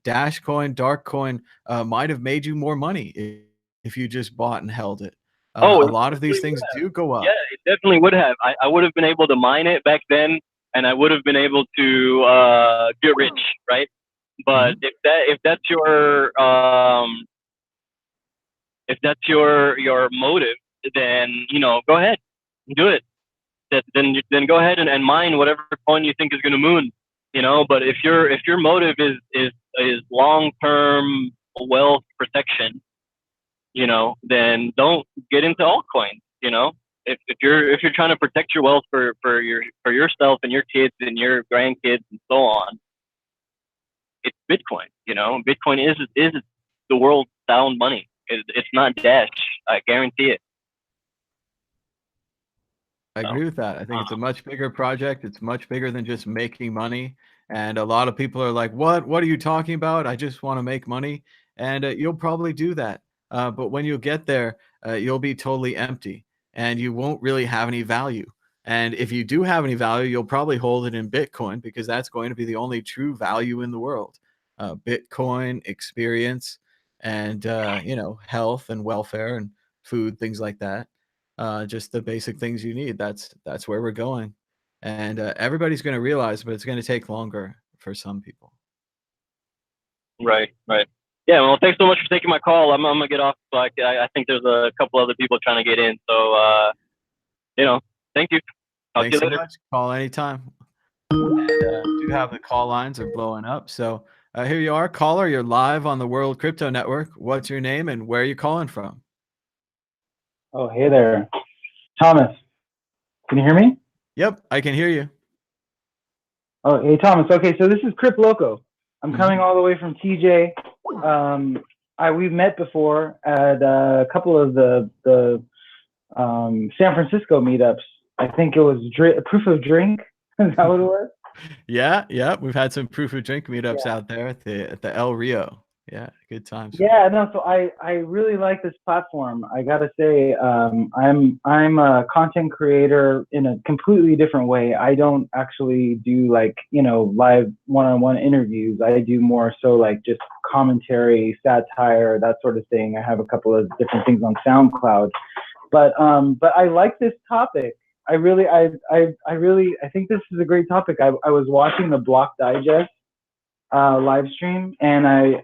Dash Coin, Dark Coin might have made you more money if you just bought and held it. A lot of these things do go up. Yeah, it definitely would have. I would have been able to mine it back then, and I would have been able to get rich, right? But if that's your motive, then go ahead and do it. Then go ahead and mine whatever coin you think is going to moon. But if your motive is long-term wealth protection, then don't get into altcoins. If you're trying to protect your wealth for yourself and your kids and your grandkids and so on, it's Bitcoin. Bitcoin is the world's sound money. It's not Dash. I guarantee it. I agree with that. I think it's a much bigger project. It's much bigger than just making money. And a lot of people are like, what are you talking about? I just want to make money. And you'll probably do that. But when you get there, you'll be totally empty and you won't really have any value. And if you do have any value, you'll probably hold it in Bitcoin because that's going to be the only true value in the world. Bitcoin, experience, and, health and welfare and food, things like that. Just the basic things you need. That's where we're going. And everybody's going to realize, but it's going to take longer for some people. Right. Yeah, well, thanks so much for taking my call. I'm gonna get off. Like, I think there's a couple other people trying to get in. So, thank you. Talk to Thanks you so later. much. Call anytime. And do have the call lines are blowing up. So here you are, caller. You're live on the World Crypto Network. What's your name and where are you calling from? Oh, hey there. Thomas, can you hear me? Yep, I can hear you. Oh, hey, Thomas. Okay, so this is Crip Loco. I'm coming all the way from TJ. We've met before at a couple of the San Francisco meetups. I think it was Proof of Drink. Is that what it was? Yeah. We've had some proof of drink meetups out there at the El Rio. Yeah, good times. Yeah, no. So I really like this platform. I gotta say, I'm a content creator in a completely different way. I don't actually do like live one-on-one interviews. I do more so like just commentary, satire, that sort of thing. I have a couple of different things on SoundCloud, but I like this topic. I really think this is a great topic. I was watching the Block Digest live stream, and I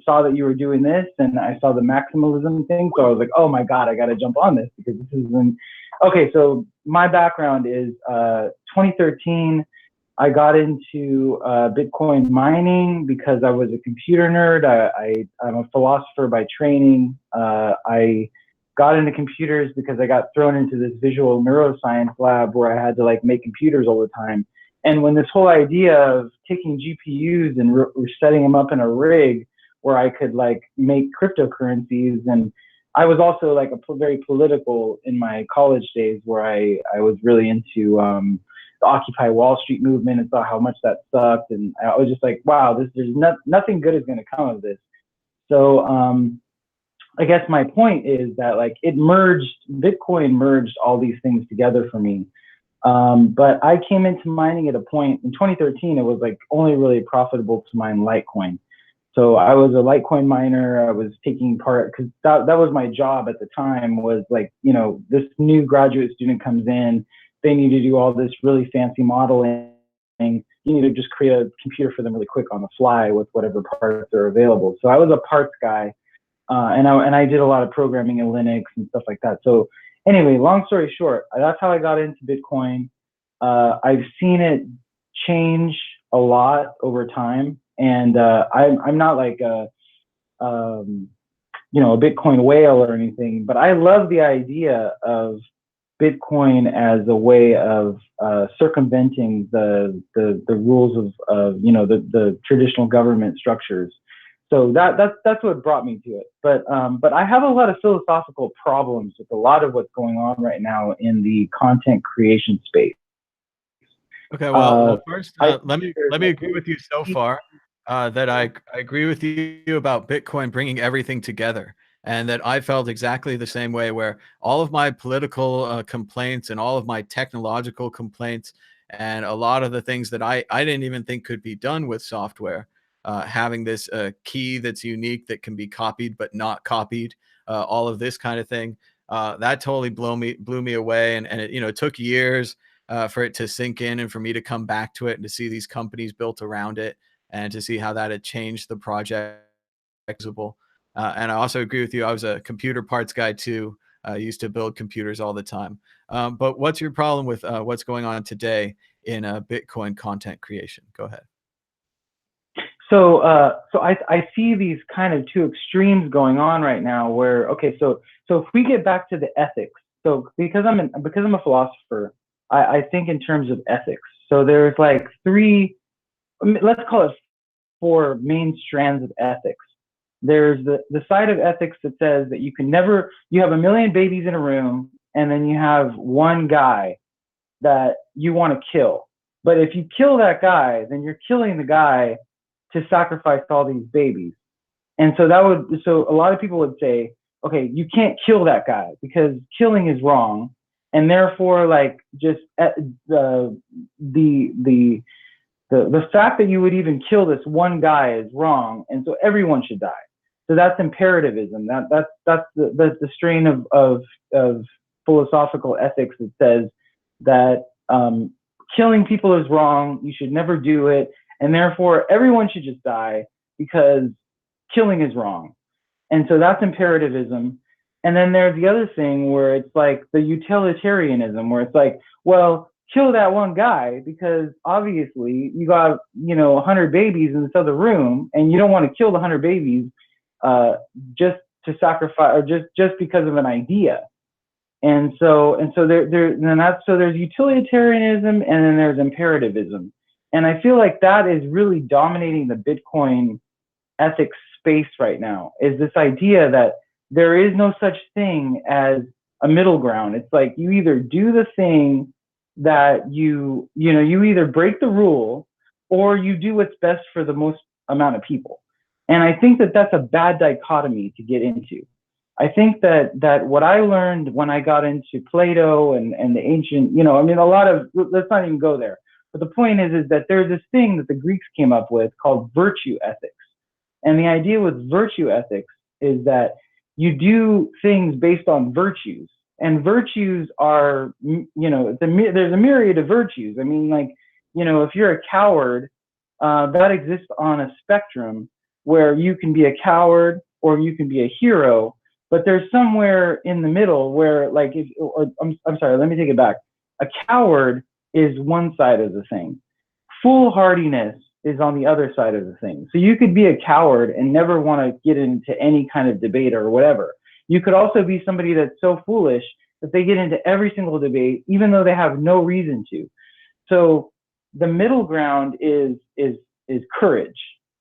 saw that you were doing this, and I saw the maximalism thing, so I was like, oh my god, I got to jump on this because this is okay. So my background is 2013. I got into Bitcoin mining because I was a computer nerd. I'm a philosopher by training. I got into computers because I got thrown into this visual neuroscience lab where I had to like make computers all the time. And when this whole idea of taking GPUs and setting them up in a rig where I could like make cryptocurrencies, and I was also like very political in my college days where I was really into the Occupy Wall Street movement and saw how much that sucked. And I was just like, wow, nothing good is going to come of this. So I guess my point is that like Bitcoin merged all these things together for me. But I came into mining at a point in 2013, it was like only really profitable to mine Litecoin. So I was a Litecoin miner. I was taking part because that was my job at the time, was like, this new graduate student comes in, they need to do all this really fancy modeling. You need to just create a computer for them really quick on the fly with whatever parts are available. So I was a parts guy, and I did a lot of programming in Linux and stuff like that. So anyway, long story short, that's how I got into Bitcoin. I've seen it change a lot over time, and I'm not like a Bitcoin whale or anything, but I love the idea of Bitcoin as a way of circumventing the rules of the traditional government structures. So that's what brought me to it. But I have a lot of philosophical problems with a lot of what's going on right now in the content creation space. Okay, well first, let me agree with you so far that I agree with you about Bitcoin bringing everything together, and that I felt exactly the same way, where all of my political complaints and all of my technological complaints and a lot of the things that I didn't even think could be done with software, having this key that's unique that can be copied but not copied, all of this kind of thing, that totally blew me away, and it took years for it to sink in and for me to come back to it and to see these companies built around it and to see how that had changed the project. And I also agree with you. I was a computer parts guy too. I used to build computers all the time. But what's your problem with what's going on today in Bitcoin content creation? Go ahead. So I see these kind of two extremes going on right now where, okay, so if we get back to the ethics, so because I'm a philosopher, I think in terms of ethics. So there's like let's call it 4 main strands of ethics. There's the side of ethics that says that you have 1 million babies in a room, and then you have one guy that you want to kill. But if you kill that guy, then you're killing the guy to sacrifice all these babies. And so a lot of people would say, okay, you can't kill that guy because killing is wrong. And therefore, like, just the fact that you would even kill this one guy is wrong, and so everyone should die. So that's imperativism. That's the strain of philosophical ethics that says that killing people is wrong. You should never do it, and therefore everyone should just die because killing is wrong. And so that's imperativism. And then there's the other thing where it's like the utilitarianism, where it's like, well, kill that one guy because obviously you got, 100 babies in this other room, and you don't want to kill the 100 babies just to sacrifice, or just because of an idea. And so there's utilitarianism, and then there's imperativism. And I feel like that is really dominating the Bitcoin ethics space right now, is this idea that there is no such thing as a middle ground. It's like you either do the thing that you either break the rule, or you do what's best for the most amount of people. And I think that that's a bad dichotomy to get into. I think that what I learned when I got into Plato and the ancient, let's not even go there. But the point is that there's this thing that the Greeks came up with called virtue ethics. And the idea with virtue ethics is that you do things based on virtues. And virtues are, there's a myriad of virtues. I mean, like, if you're a coward, that exists on a spectrum where you can be a coward or you can be a hero. But there's somewhere in the middle where, like, I'm sorry, let me take it back. A coward is one side of the thing. Foolhardiness is on the other side of the thing. So you could be a coward and never want to get into any kind of debate or whatever. You could also be somebody that's so foolish that they get into every single debate, even though they have no reason to. So the middle ground is courage.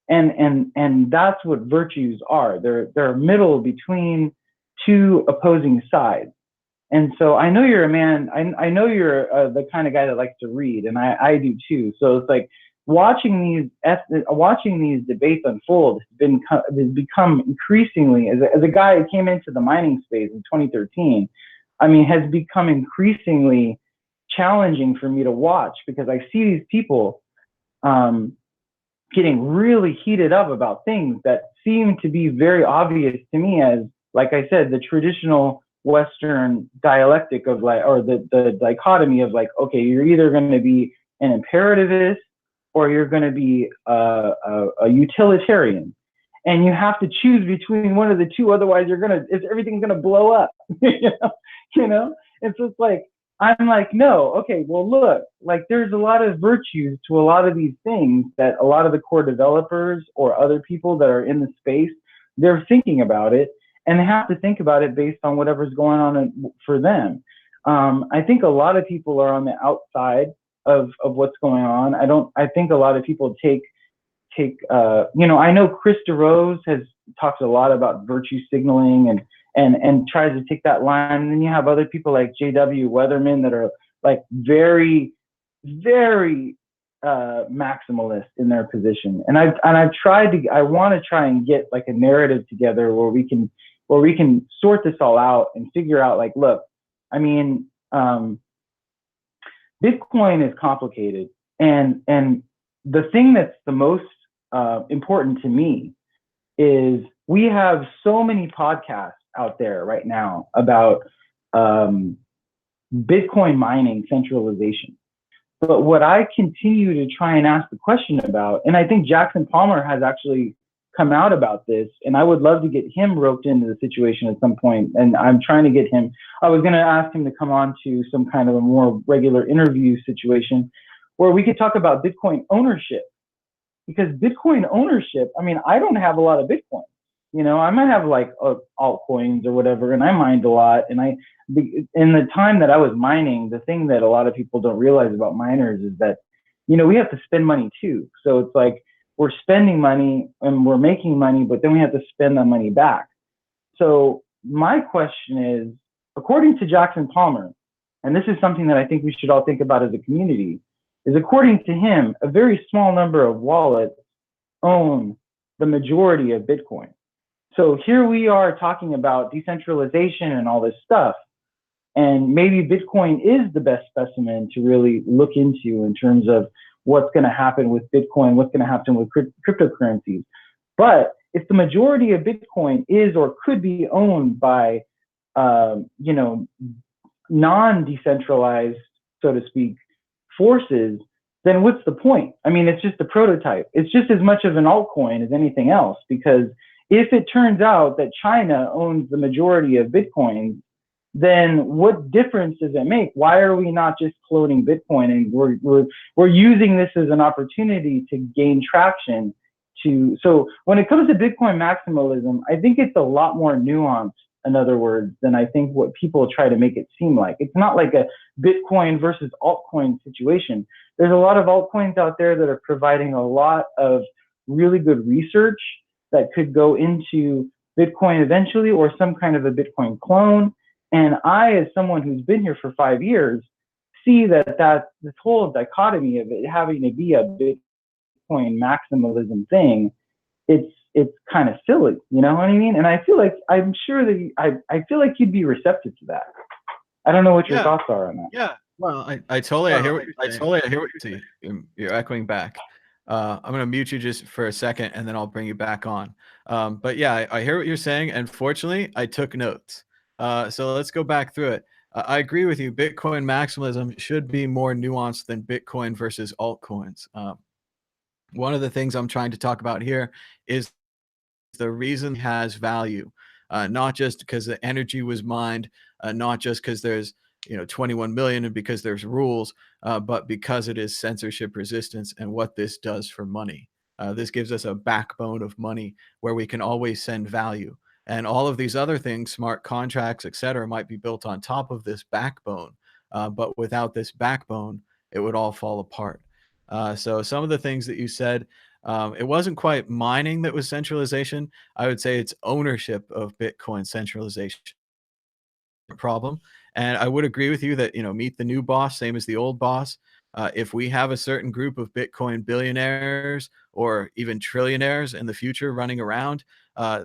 And that's what virtues are. They're a middle between two opposing sides. And so I know you're a man, I know you're the kind of guy that likes to read, and I do too. So it's like watching these debates unfold has become increasingly, as a guy who came into the mining space in 2013, I mean, has become increasingly challenging for me to watch, because I see these people getting really heated up about things that seem to be very obvious to me as, like I said, the traditional Western dialectic of, like, or the dichotomy of, like, okay, you're either going to be an imperativist or you're going to be a utilitarian, and you have to choose between one of the two. Otherwise, everything's going to blow up. you know. And so it's like, I'm like, no, okay, well, look, like, there's a lot of virtues to a lot of these things that a lot of the core developers or other people that are in the space, they're thinking about it, and they have to think about it based on whatever's going on for them. I think a lot of people are on the outside of what's going on. I think a lot of people take I know Chris DeRose has talked a lot about virtue signaling and tries to take that line. And then you have other people like J.W. Weatherman that are, like, very, very maximalist in their position. And I want to try and get, like, a narrative together where we can sort this all out and figure out, like, look, I mean, Bitcoin is complicated, and the thing that's the most important to me is we have so many podcasts out there right now about Bitcoin mining centralization. But what I continue to try and ask the question about, and I think Jackson Palmer has actually come out about this, and I would love to get him roped into the situation at some point. And I'm trying to get him, I was going to ask him to come on to some kind of a more regular interview situation where we could talk about Bitcoin ownership. Because Bitcoin ownership, I mean, I don't have a lot of Bitcoin. I might have, like, altcoins or whatever, and I mined a lot. And in the time that I was mining, the thing that a lot of people don't realize about miners is that, we have to spend money too. So it's like we're spending money and we're making money, but then we have to spend that money back. So my question is, according to Jackson Palmer, and this is something that I think we should all think about as a community, is, according to him, a very small number of wallets own the majority of Bitcoin. So here we are talking about decentralization and all this stuff, and maybe Bitcoin is the best specimen to really look into in terms of what's going to happen with Bitcoin, what's going to happen with cryptocurrencies. But if the majority of Bitcoin is or could be owned by, non-decentralized, so to speak, forces, then what's the point? I mean, it's just a prototype. It's just as much of an altcoin as anything else, because if it turns out that China owns the majority of Bitcoin, then what difference does it make? Why are we not just floating Bitcoin? And we're using this as an opportunity to gain traction. So when it comes to Bitcoin maximalism, I think it's a lot more nuanced, in other words, than I think what people try to make it seem like. It's not like a Bitcoin versus altcoin situation. There's a lot of altcoins out there that are providing a lot of really good research that could go into Bitcoin eventually, or some kind of a Bitcoin clone. And I, as someone who's been here for 5 years, see that this whole dichotomy of it having to be a Bitcoin maximalism thing, it's kind of silly, you know what I mean? And I feel like, I'm sure that I feel like you'd be receptive to that. I don't know what your thoughts are on that. Yeah. Well, I totally hear what you're saying. You're echoing back. I'm going to mute you just for a second, and then I'll bring you back on. But yeah, I hear what you're saying, and fortunately, I took notes. So let's go back through it. I agree with you. Bitcoin maximalism should be more nuanced than Bitcoin versus altcoins. One of the things I'm trying to talk about here is the reason it has value, not just because the energy was mined, not just because there's 21 million and because there's rules, but because it is censorship resistance and what this does for money. This gives us a backbone of money where we can always send value. And all of these other things, smart contracts, etc., might be built on top of this backbone. But without this backbone, it would all fall apart. So some of the things that you said, it wasn't quite mining that was centralization. I would say it's ownership of Bitcoin centralization problem. And I would agree with you that, meet the new boss, same as the old boss. If we have a certain group of Bitcoin billionaires or even trillionaires in the future running around,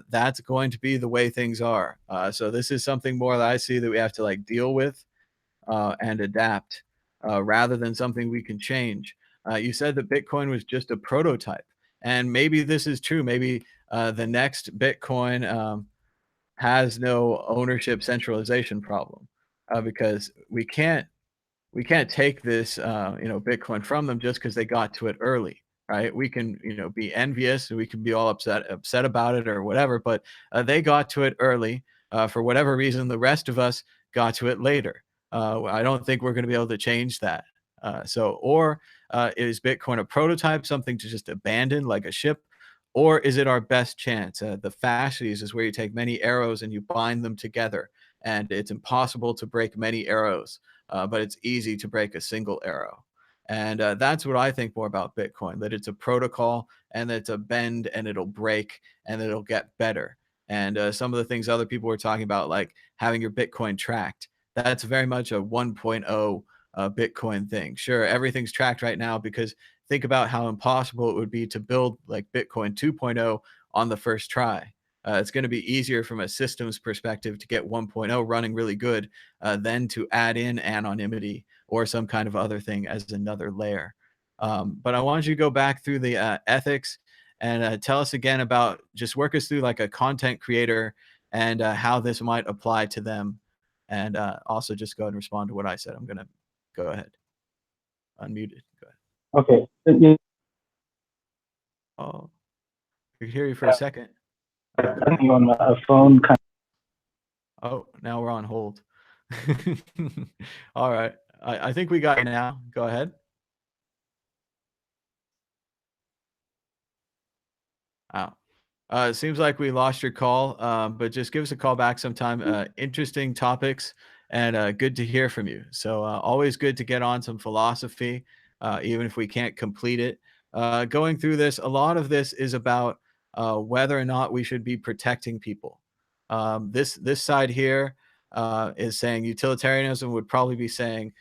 that's going to be the way things are. So this is something more that I see that we have to deal with and adapt rather than something we can change. You said that Bitcoin was just a prototype, and maybe this is true. Maybe the next Bitcoin has no ownership centralization problem because we can't take this Bitcoin from them just because they got to it early, right? We can be envious and we can be all upset about it or whatever, but they got to it early for whatever reason. The rest of us got to it later. I don't think we're going to be able to change that. Or is Bitcoin a prototype, something to just abandon like a ship? Or is it our best chance? The fasces is where you take many arrows and you bind them together. And it's impossible to break many arrows, but it's easy to break a single arrow. And that's what I think more about Bitcoin, that it's a protocol and that it's a bend and it'll break and it'll get better. And some of the things other people were talking about, like having your Bitcoin tracked, that's very much a 1.0 Bitcoin thing. Sure, everything's tracked right now because think about how impossible it would be to build like Bitcoin 2.0 on the first try. It's going to be easier from a systems perspective to get 1.0 running really good than to add in anonymity or some kind of other thing as another layer. But I wanted you to go back through the ethics and tell us again about, just work us through like a content creator and how this might apply to them. And also just go ahead and respond to what I said. I'm going to go ahead. Unmuted. Go ahead. Okay. Oh, I could hear you for a second. On a phone. Oh, now we're on hold. All right. I think we got you now. Go ahead. Wow. It seems like we lost your call, but just give us a call back sometime. Interesting topics and good to hear from you. So always good to get on some philosophy, even if we can't complete it. Going through this, a lot of this is about whether or not we should be protecting people. This side here is saying utilitarianism would probably be saying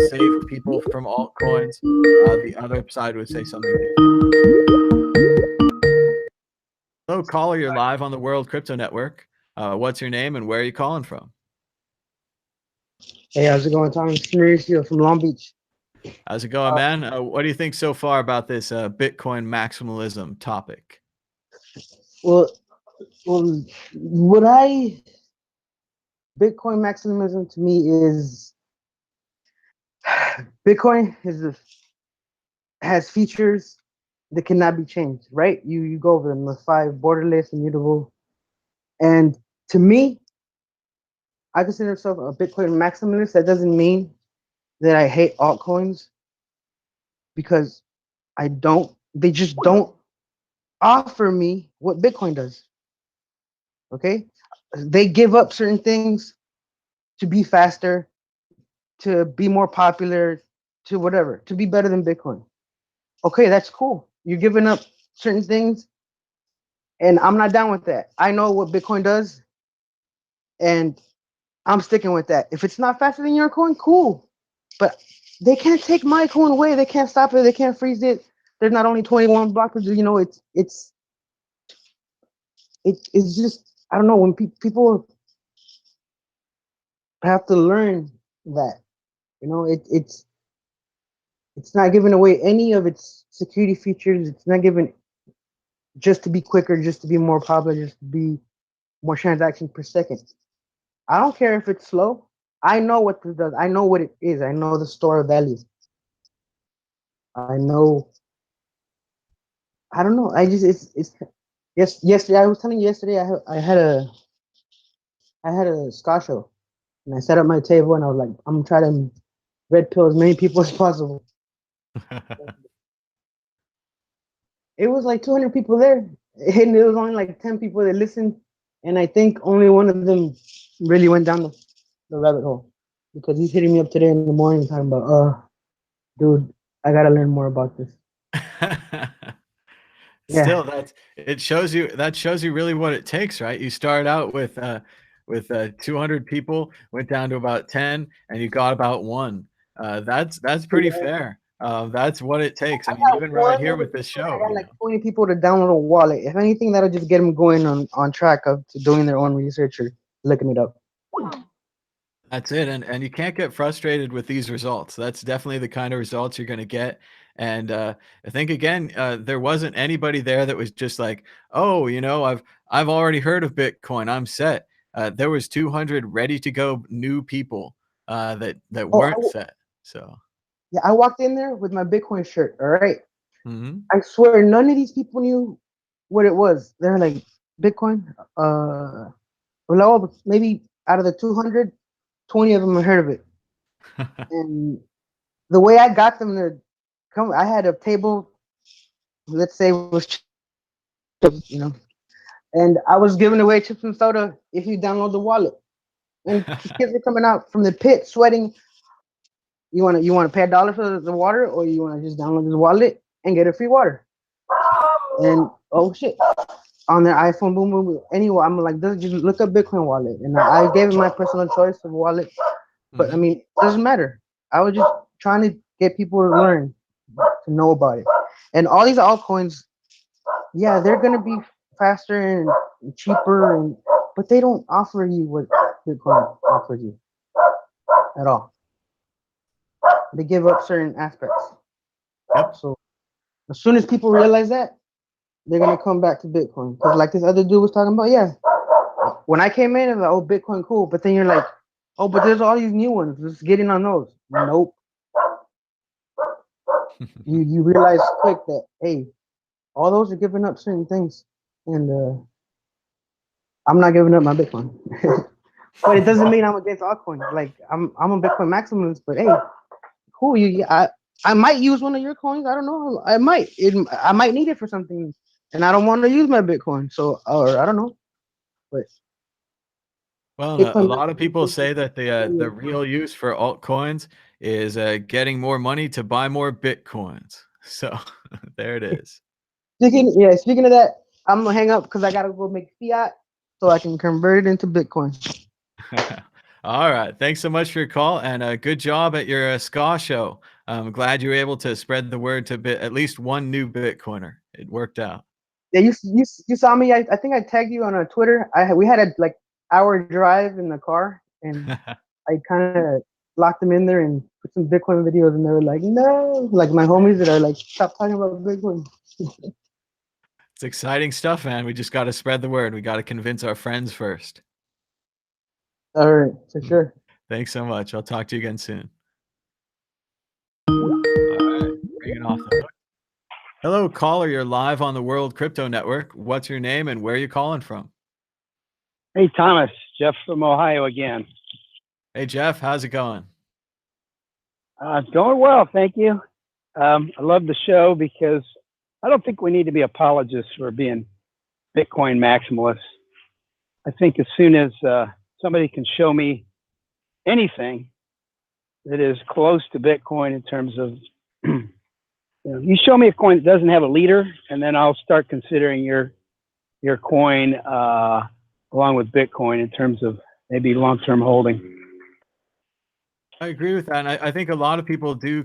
save people from altcoins. The other side would say something different. Hello, caller. You're live on the World Crypto Network. What's your name and where are you calling from? Hey, how's it going, Tom? It's Mauricio from Long Beach. How's it going, man? What do you think so far about this Bitcoin maximalism topic? Well, Bitcoin maximalism to me is Bitcoin has features that cannot be changed, right? You go over them, the 5 borderless, immutable, and to me, I consider myself a Bitcoin maximalist. That doesn't mean that I hate altcoins because I don't. They just don't offer me what Bitcoin does. Okay, they give up certain things to be faster, to be more popular, to whatever, to be better than Bitcoin. Okay, that's cool. You're giving up certain things, and I'm not down with that. I know what Bitcoin does, and I'm sticking with that. If it's not faster than your coin, cool. But they can't take my coin away. They can't stop it. They can't freeze it. There's not only 21 blocks. You know, it's just, I don't know, when people have to learn that, you know, it's not giving away any of its security features. It's not given just to be quicker, just to be more popular, just to be more transactions per second. I don't care if it's slow. I know what this does. I know what it is. I know the store of value. I know. I don't know. I just it's yes. Yesterday, I was telling you yesterday. I had a ska show, and I set up my table, and I was like, I'm trying to red pill as many people as possible. It was like 200 people there, and it was only like 10 people that listened, and I think only one of them really went down the rabbit hole because he's hitting me up today in the morning talking about, dude, I gotta learn more about this. Still, Yeah. that shows you really what it takes, right? You start out with 200 people, went down to about 10, and you got about 1. That's pretty fair. That's what it takes. I mean, got even right one here other with this person, I show, got you like know. 20 people to download a wallet. If anything, that'll just get them going on track of to doing their own research or looking it up. That's it, and you can't get frustrated with these results. That's definitely the kind of results you're gonna get, and, I think again, there wasn't anybody there that was just like, "Oh, you know, I've already heard of Bitcoin, I'm set." There was 200 ready to go new people, that weren't Oh, set, so yeah, I walked in there with my Bitcoin shirt. All right, mhm. I swear none of these people knew what it was. They're like, Bitcoin. Well, maybe out of the 200, 20 of them have heard of it. And the way I got them to come, I had a table. Let's say was chips, you know, and I was giving away chips and soda if you download the wallet. And kids were coming out from the pit sweating. You want to pay $1 for the water, or you want to just download this wallet and get a free water? And oh shit, on their iPhone, boom, boom, boom. Anyway, I'm like, just look up Bitcoin wallet, and I gave it my personal choice of wallet. But I Mhm. mean, it doesn't matter. I was just trying to get people to learn, to know about it. And all these altcoins, yeah, they're gonna be faster and cheaper, but they don't offer you what Bitcoin offers you at all. They give up certain aspects. Yep. So as soon as people realize that, they're gonna come back to Bitcoin. Because like this other dude was talking about, yeah. When I came in, I was like, oh, Bitcoin, cool. But then you're like, oh, but there's all these new ones. Let's get in on those. Nope. You realize quick that, hey, all those are giving up certain things, and I'm not giving up my Bitcoin. But it doesn't mean I'm against altcoins. Like I'm a Bitcoin maximalist. But hey, cool. I might use one of your coins. I don't know. I might need it for something, and I don't want to use my Bitcoin. So, or I don't know. But Well, and a Bitcoin lot of people maximalist. say that the real use for altcoins is, getting more money to buy more Bitcoins. So, there it is. Speaking of that, I'm gonna hang up because I gotta go make fiat so I can convert it into Bitcoin. All right. Thanks so much for your call, and good job at your ska show. I'm glad you were able to spread the word to at least one new Bitcoiner. It worked out. Yeah, you saw me. I think I tagged you on a Twitter. We had a like hour drive in the car, and I kind of locked them in there and put some Bitcoin videos, and they were like, no, like my homies that are like, stop talking about Bitcoin. It's exciting stuff, man. We just got to spread the word. We got to convince our friends first. All right, for sure. Thanks so much. I'll talk to you again soon. All right. Bring it off the hook. Hello, caller. You're live on the World Crypto Network. What's your name and where are you calling from? Hey, Thomas, Jeff from Ohio again. Hey, Jeff, how's it going? It's going well, thank you. I love the show because I don't think we need to be apologists for being Bitcoin maximalists. I think as soon as somebody can show me anything that is close to Bitcoin in terms of, you show me a coin that doesn't have a leader, and then I'll start considering your coin along with Bitcoin in terms of maybe long-term holding. I agree with that. And I think a lot of people do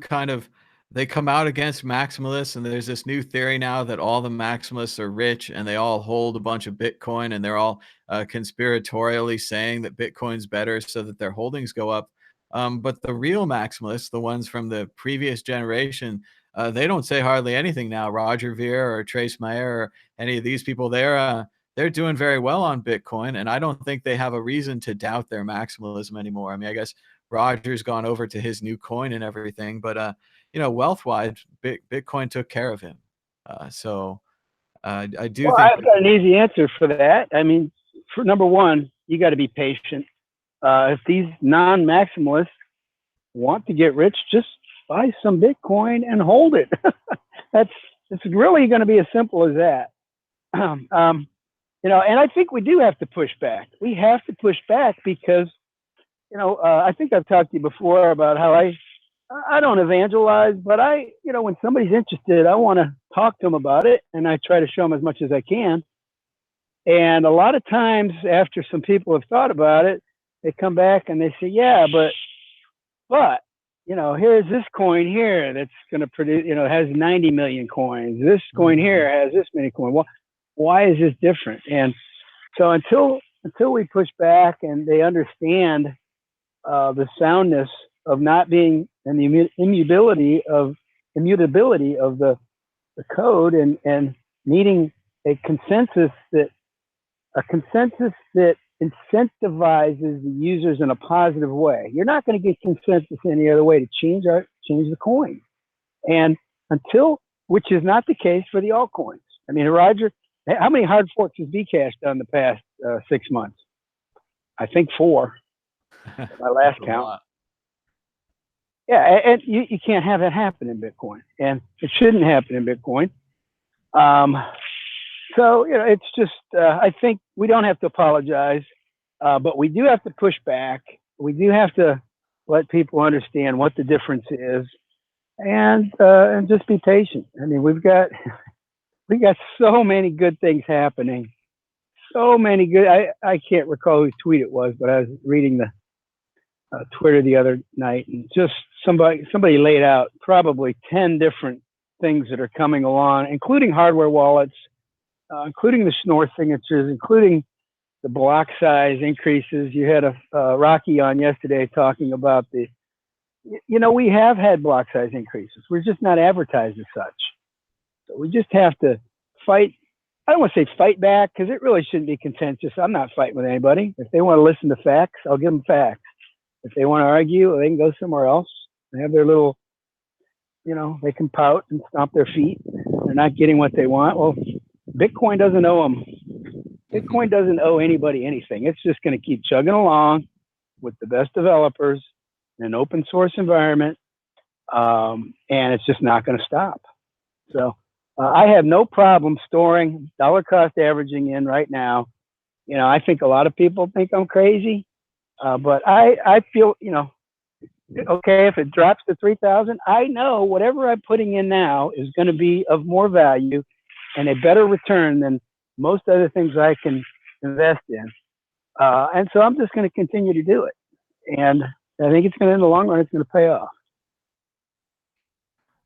they come out against maximalists, and there's this new theory now that all the maximalists are rich and they all hold a bunch of Bitcoin, and they're all conspiratorially saying that Bitcoin's better so that their holdings go up. But the real maximalists, the ones from the previous generation, they don't say hardly anything now. Roger Ver or Trace Mayer or any of these people, they're doing very well on Bitcoin, and I don't think they have a reason to doubt their maximalism anymore. I mean, I guess Roger's gone over to his new coin and everything, but wealth-wise, Bitcoin took care of him. I do think I've got an easy answer for that. I mean, for number one, you got to be patient. If these non-maximalists want to get rich, just buy some Bitcoin and hold it. It's really going to be as simple as that. And I think we do have to push back. We have to push back because, I think I've talked to you before about how I don't evangelize, but when somebody's interested, I want to talk to them about it, and I try to show them as much as I can. And a lot of times after some people have thought about it, they come back and they say, yeah, but, here's this coin here that's going to produce, has 90 million coins. This coin here has this many coins. Well, why is this different? And so until we push back and they understand the soundness of not being and the immutability of the code and needing a consensus that incentivizes the users in a positive way. You're not going to get consensus any other way to change the coin. And which is not the case for the altcoins. I mean, Roger, how many hard forks has Bcash done the past 6 months? I think 4. My last count. Yeah, and you can't have that happen in Bitcoin, and it shouldn't happen in Bitcoin. So it's just I think we don't have to apologize, but we do have to push back. We do have to let people understand what the difference is, and just be patient. I mean, we got so many good things happening. So many good. I can't recall whose tweet it was, but I was reading the Twitter the other night, and just somebody laid out probably 10 different things that are coming along, including hardware wallets, including the Schnorr signatures, including the block size increases. You had a Rocky on yesterday talking about we have had block size increases. We're just not advertised as such. So we just have to fight. I don't want to say fight back because it really shouldn't be contentious. I'm not fighting with anybody. If they want to listen to facts, I'll give them facts. If they want to argue, they can go somewhere else. They have their little, they can pout and stomp their feet. They're not getting what they want. Well, Bitcoin doesn't owe them. Bitcoin doesn't owe anybody anything. It's just going to keep chugging along with the best developers in an open source environment, and it's just not going to stop. So I have no problem storing dollar cost averaging in right now. I think a lot of people think I'm crazy. But I feel, okay, if it drops to 3,000, I know whatever I'm putting in now is going to be of more value and a better return than most other things I can invest in. And so I'm just going to continue to do it. And I think it's going to, in the long run, it's going to pay off.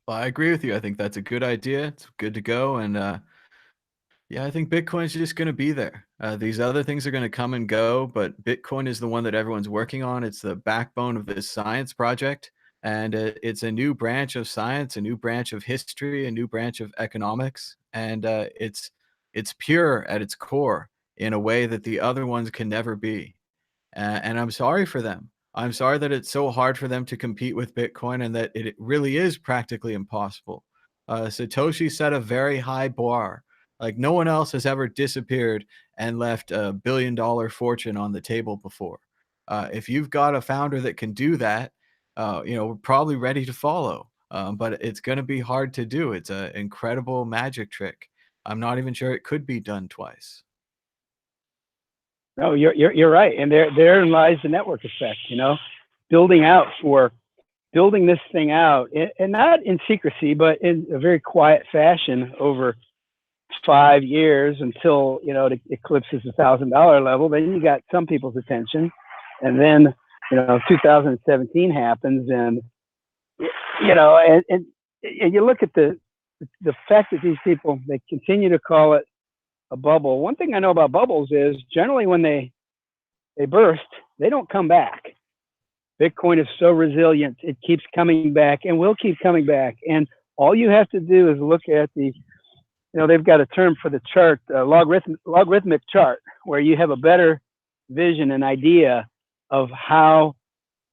Well, I agree with you. I think that's a good idea. It's good to go. And yeah, I think Bitcoin's just going to be there. These other things are going to come and go, but Bitcoin is the one that everyone's working on. It's the backbone of this science project, and it's a new branch of science, a new branch of history, a new branch of economics, and it's pure at its core in a way that the other ones can never be. And I'm sorry for them. I'm sorry that it's so hard for them to compete with Bitcoin, and that it really is practically impossible. Satoshi set a very high bar. Like no one else has ever disappeared and left a $1 billion fortune on the table before. If you've got a founder that can do that, we're probably ready to follow. But it's going to be hard to do. It's an incredible magic trick. I'm not even sure it could be done twice. No, you're right, and therein lies the network effect. Building this thing out, and not in secrecy, but in a very quiet fashion over 5 years until it eclipses the $1,000 level. Then you got some people's attention, and then 2017 happens, and and you look at the fact that these people, they continue to call it a bubble. One thing I know about bubbles is generally when they burst, they don't come back. Bitcoin is so resilient, it keeps coming back and will keep coming back. And all you have to do is look at they've got a term for the chart, logarithmic chart, where you have a better vision and idea of how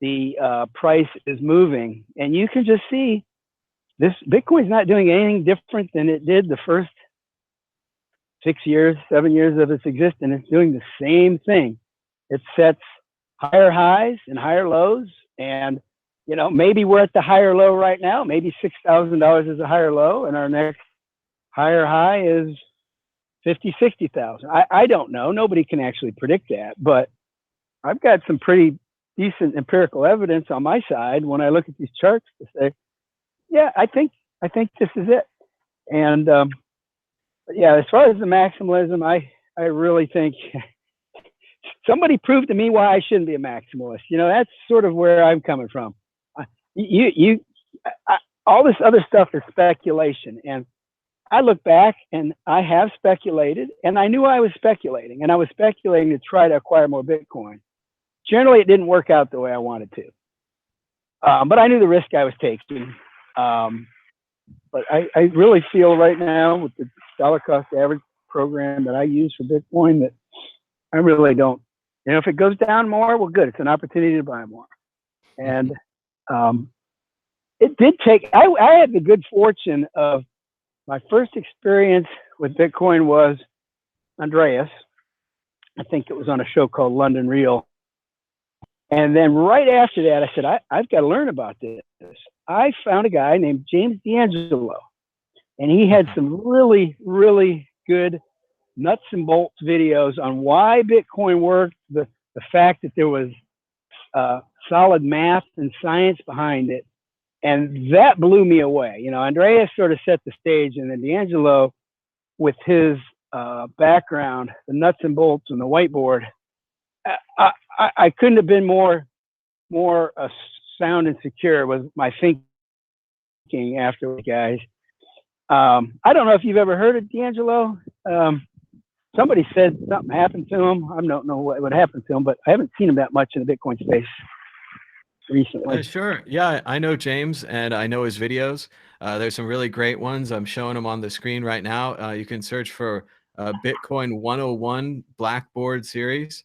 the price is moving. And you can just see this Bitcoin's not doing anything different than it did the first 6 years, 7 years of its existence. It's doing the same thing. It sets higher highs and higher lows, and maybe we're at the higher low right now. Maybe $6,000 is a higher low, and our next higher high is 60,000. I don't know. Nobody can actually predict that, but I've got some pretty decent empirical evidence on my side when I look at these charts to say, yeah, I think this is it. And yeah, as far as the maximalism, I really think somebody proved to me why I shouldn't be a maximalist. That's sort of where I'm coming from. All this other stuff is speculation. And I look back and I have speculated, and I knew I was speculating, and I was speculating to try to acquire more Bitcoin. Generally, it didn't work out the way I wanted to. But I knew the risk I was taking. But I really feel right now with the dollar cost average program that I use for Bitcoin that I really don't, if it goes down more, well, good. It's an opportunity to buy more. And it did take, I had the good fortune of my first experience with Bitcoin was Andreas. I think it was on a show called London Real. And then right after that, I said, I've got to learn about this. I found a guy named James D'Angelo, and he had some really, really good nuts and bolts videos on why Bitcoin worked, the fact that there was solid math and science behind it. And that blew me away. Andreas sort of set the stage, and then D'Angelo, with his background, the nuts and bolts and the whiteboard, I couldn't have been more sound and secure with my thinking after, guys. I don't know if you've ever heard of D'Angelo. Somebody said something happened to him. I don't know what happened to him, but I haven't seen him that much in the Bitcoin space recently. Sure. Yeah, I know James, and I know his videos. There's some really great ones. I'm showing them on the screen right now. You can search for Bitcoin 101 Blackboard series.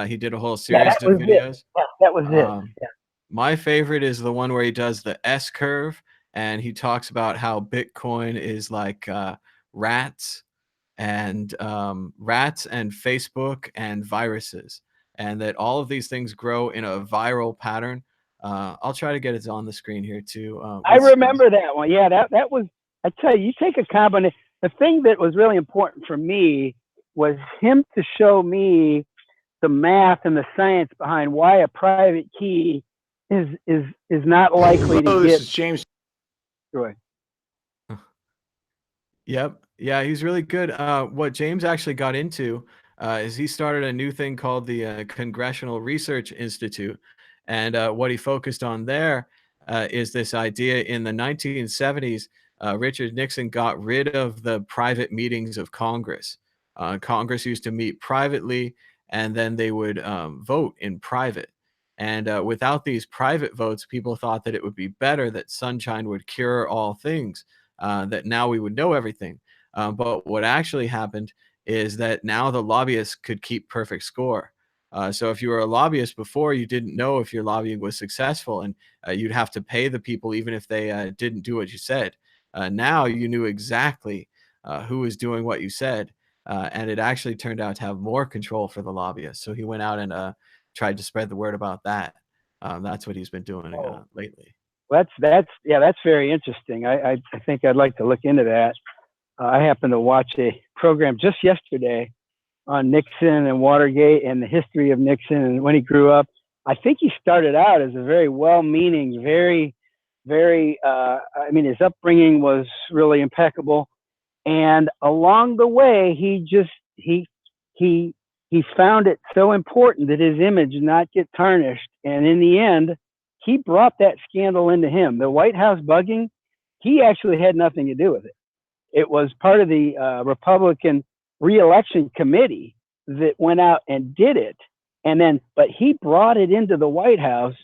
He did a whole series of videos. Yeah, that was it. Yeah. My favorite is the one where he does the S curve, and he talks about how Bitcoin is like rats and Facebook and viruses, and that all of these things grow in a viral pattern. I'll try to get it on the screen here too. I remember that one. Yeah, that was, I tell you take a combination. The thing that was really important for me was him to show me the math and the science behind why a private key is not likely to get. This is James. Right. Yep. Yeah, he's really good. What James actually got into is he started a new thing called the Congressional Research Institute. And what he focused on there is this idea in the 1970s, Richard Nixon got rid of the private meetings of Congress. Congress used to meet privately, and then they would vote in private. And without these private votes, people thought that it would be better, that sunshine would cure all things, that now we would know everything. But what actually happened is that now the lobbyists could keep perfect score. So if you were a lobbyist before, you didn't know if your lobbying was successful, and you'd have to pay the people even if they didn't do what you said. Now you knew exactly who was doing what you said, and it actually turned out to have more control for the lobbyists. So he went out and tried to spread the word about that. That's what he's been doing lately. That's very interesting. I think I'd like to look into that. I happened to watch a program just yesterday on Nixon and Watergate and the history of Nixon and when he grew up. I think he started out as a very well-meaning, very, I mean, his upbringing was really impeccable. And along the way, he found it so important that his image not get tarnished. And in the end, he brought that scandal into him. The White House bugging, he actually had nothing to do with it. It was part of the Republican re-election committee that went out and did it. And then, but he brought it into the White House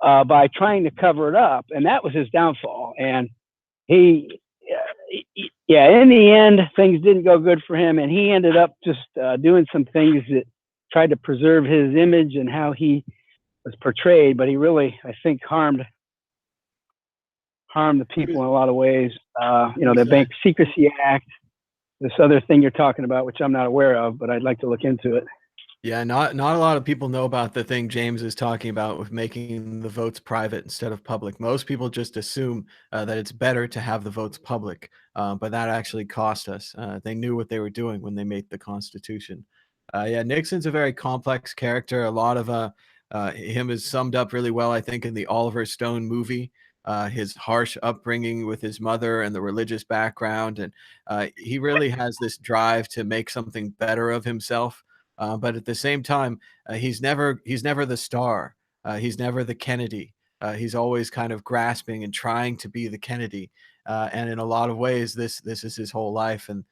by trying to cover it up. And that was his downfall. And in the end, things didn't go good for him. And he ended up just doing some things that tried to preserve his image and how he was portrayed. But he really, I think, harmed the people in a lot of ways. The Bank Secrecy Act, this other thing you're talking about, which I'm not aware of, but I'd like to look into it. Yeah, not a lot of people know about the thing James is talking about with making the votes private instead of public. Most people just assume that it's better to have the votes public, but that actually cost us. They knew what they were doing when they made the Constitution. Yeah, Nixon's a very complex character. A lot of him is summed up really well, I think, in the Oliver Stone movie. His harsh upbringing with his mother and the religious background, and he really has this drive to make something better of himself. But at the same time, he's never the star. He's never the Kennedy. He's always kind of grasping and trying to be the Kennedy. And in a lot of ways, this is his whole life. And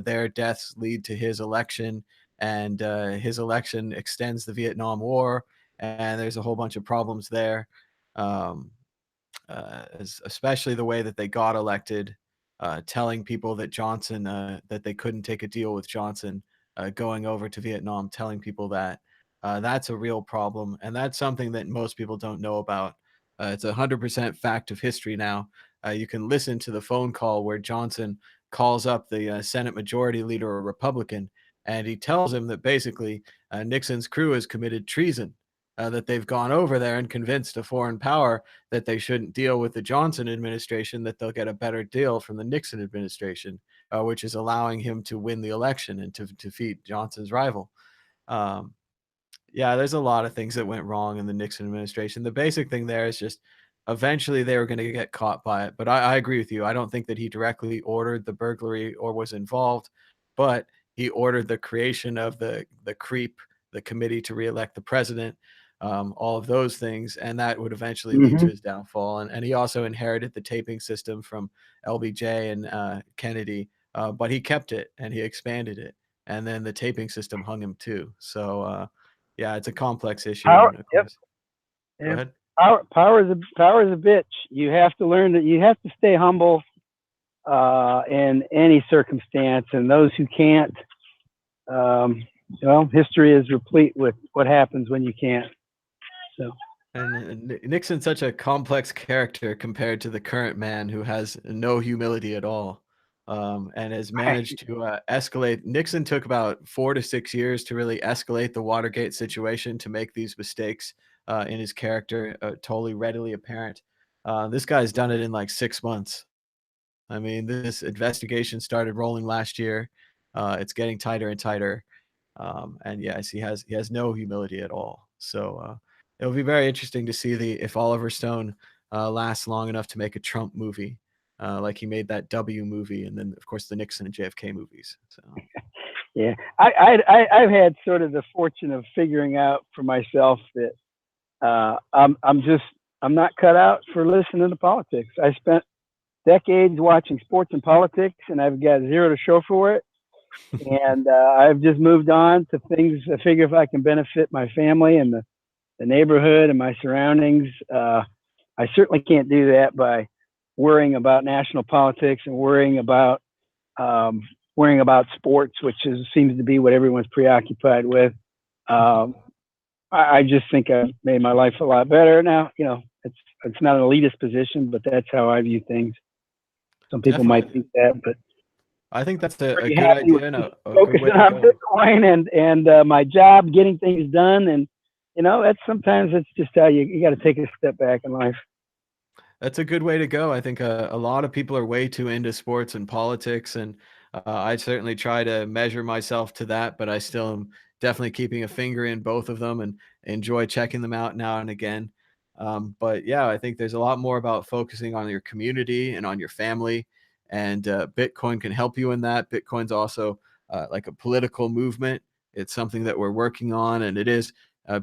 their deaths lead to his election, and his election extends the Vietnam War. And there's a whole bunch of problems there, especially the way that they got elected, telling people that Johnson, that they couldn't take a deal with Johnson. Going over to Vietnam, telling people that that's a real problem. And that's something that most people don't know about. It's 100% fact of history now. You can listen to the phone call where Johnson calls up the Senate Majority Leader, a Republican, and he tells him that basically Nixon's crew has committed treason, that they've gone over there and convinced a foreign power that they shouldn't deal with the Johnson administration, that they'll get a better deal from the Nixon administration. Which is allowing him to win the election and to defeat Johnson's rival. Yeah, there's a lot of things that went wrong in the Nixon administration. The basic thing there is just eventually they were going to get caught by it. But I agree with you. I don't think that he directly ordered the burglary or was involved, but he ordered the creation of the CREEP, the Committee to Reelect the President, all of those things, and that would eventually lead to his downfall. And he also inherited the taping system from LBJ and Kennedy, but he kept it and he expanded it, and then the taping system hung him too. So yeah, it's a complex issue. Go ahead. Power is a bitch. You have to learn that you have to stay humble in any circumstance, and those who can't, history is replete with what happens when you can't. So. And Nixon's such a complex character compared to the current man who has no humility at all, and has managed to escalate. Nixon took about 4 to 6 years to really escalate the Watergate situation, to make these mistakes in his character totally readily apparent. This guy's done it in like 6 months. I mean, this investigation started rolling last year. It's getting tighter and tighter. And yes, he has no humility at all. So it'll be very interesting to see if Oliver Stone lasts long enough to make a Trump movie, like he made that W movie, and then of course the Nixon and JFK movies. So yeah, I've had sort of the fortune of figuring out for myself that I'm not cut out for listening to politics. I spent decades watching sports and politics, and I've got zero to show for it. And I've just moved on to things. I figure if I can benefit my family and the neighborhood and my surroundings, I certainly can't do that by worrying about national politics and worrying about sports, which seems to be what everyone's preoccupied with. I just think I've made my life a lot better now. It's not an elitist position, but that's how I view things. Some people might think that, but I think that's a pretty good happy idea and a good focusing way to on go. Bitcoin and my job, getting things done, and that's sometimes it's just how you got to take a step back in life. That's a good way to go. I think a lot of people are way too into sports and politics, and I certainly try to measure myself to that, but I still am definitely keeping a finger in both of them and enjoy checking them out now and again. But yeah, I think there's a lot more about focusing on your community and on your family, and Bitcoin can help you in that. Bitcoin's also like a political movement. It's something that we're working on, and it is.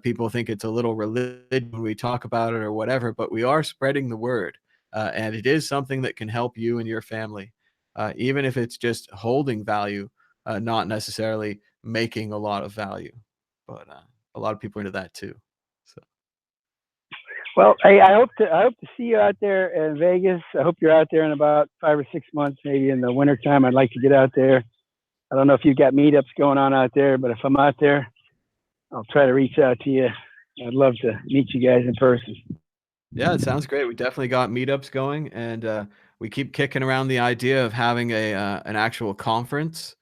People think it's a little religion when we talk about it or whatever, but we are spreading the word. And it is something that can help you and your family, even if it's just holding value, not necessarily making a lot of value. But a lot of people are into that too. So. Well, hey, I hope to see you out there in Vegas. I hope you're out there in about 5 or 6 months, maybe in the wintertime. I'd like to get out there. I don't know if you've got meetups going on out there, but if I'm out there, I'll try to reach out to you. I'd love to meet you guys in person. Yeah, it sounds great. We definitely got meetups going, and we keep kicking around the idea of having an actual conference,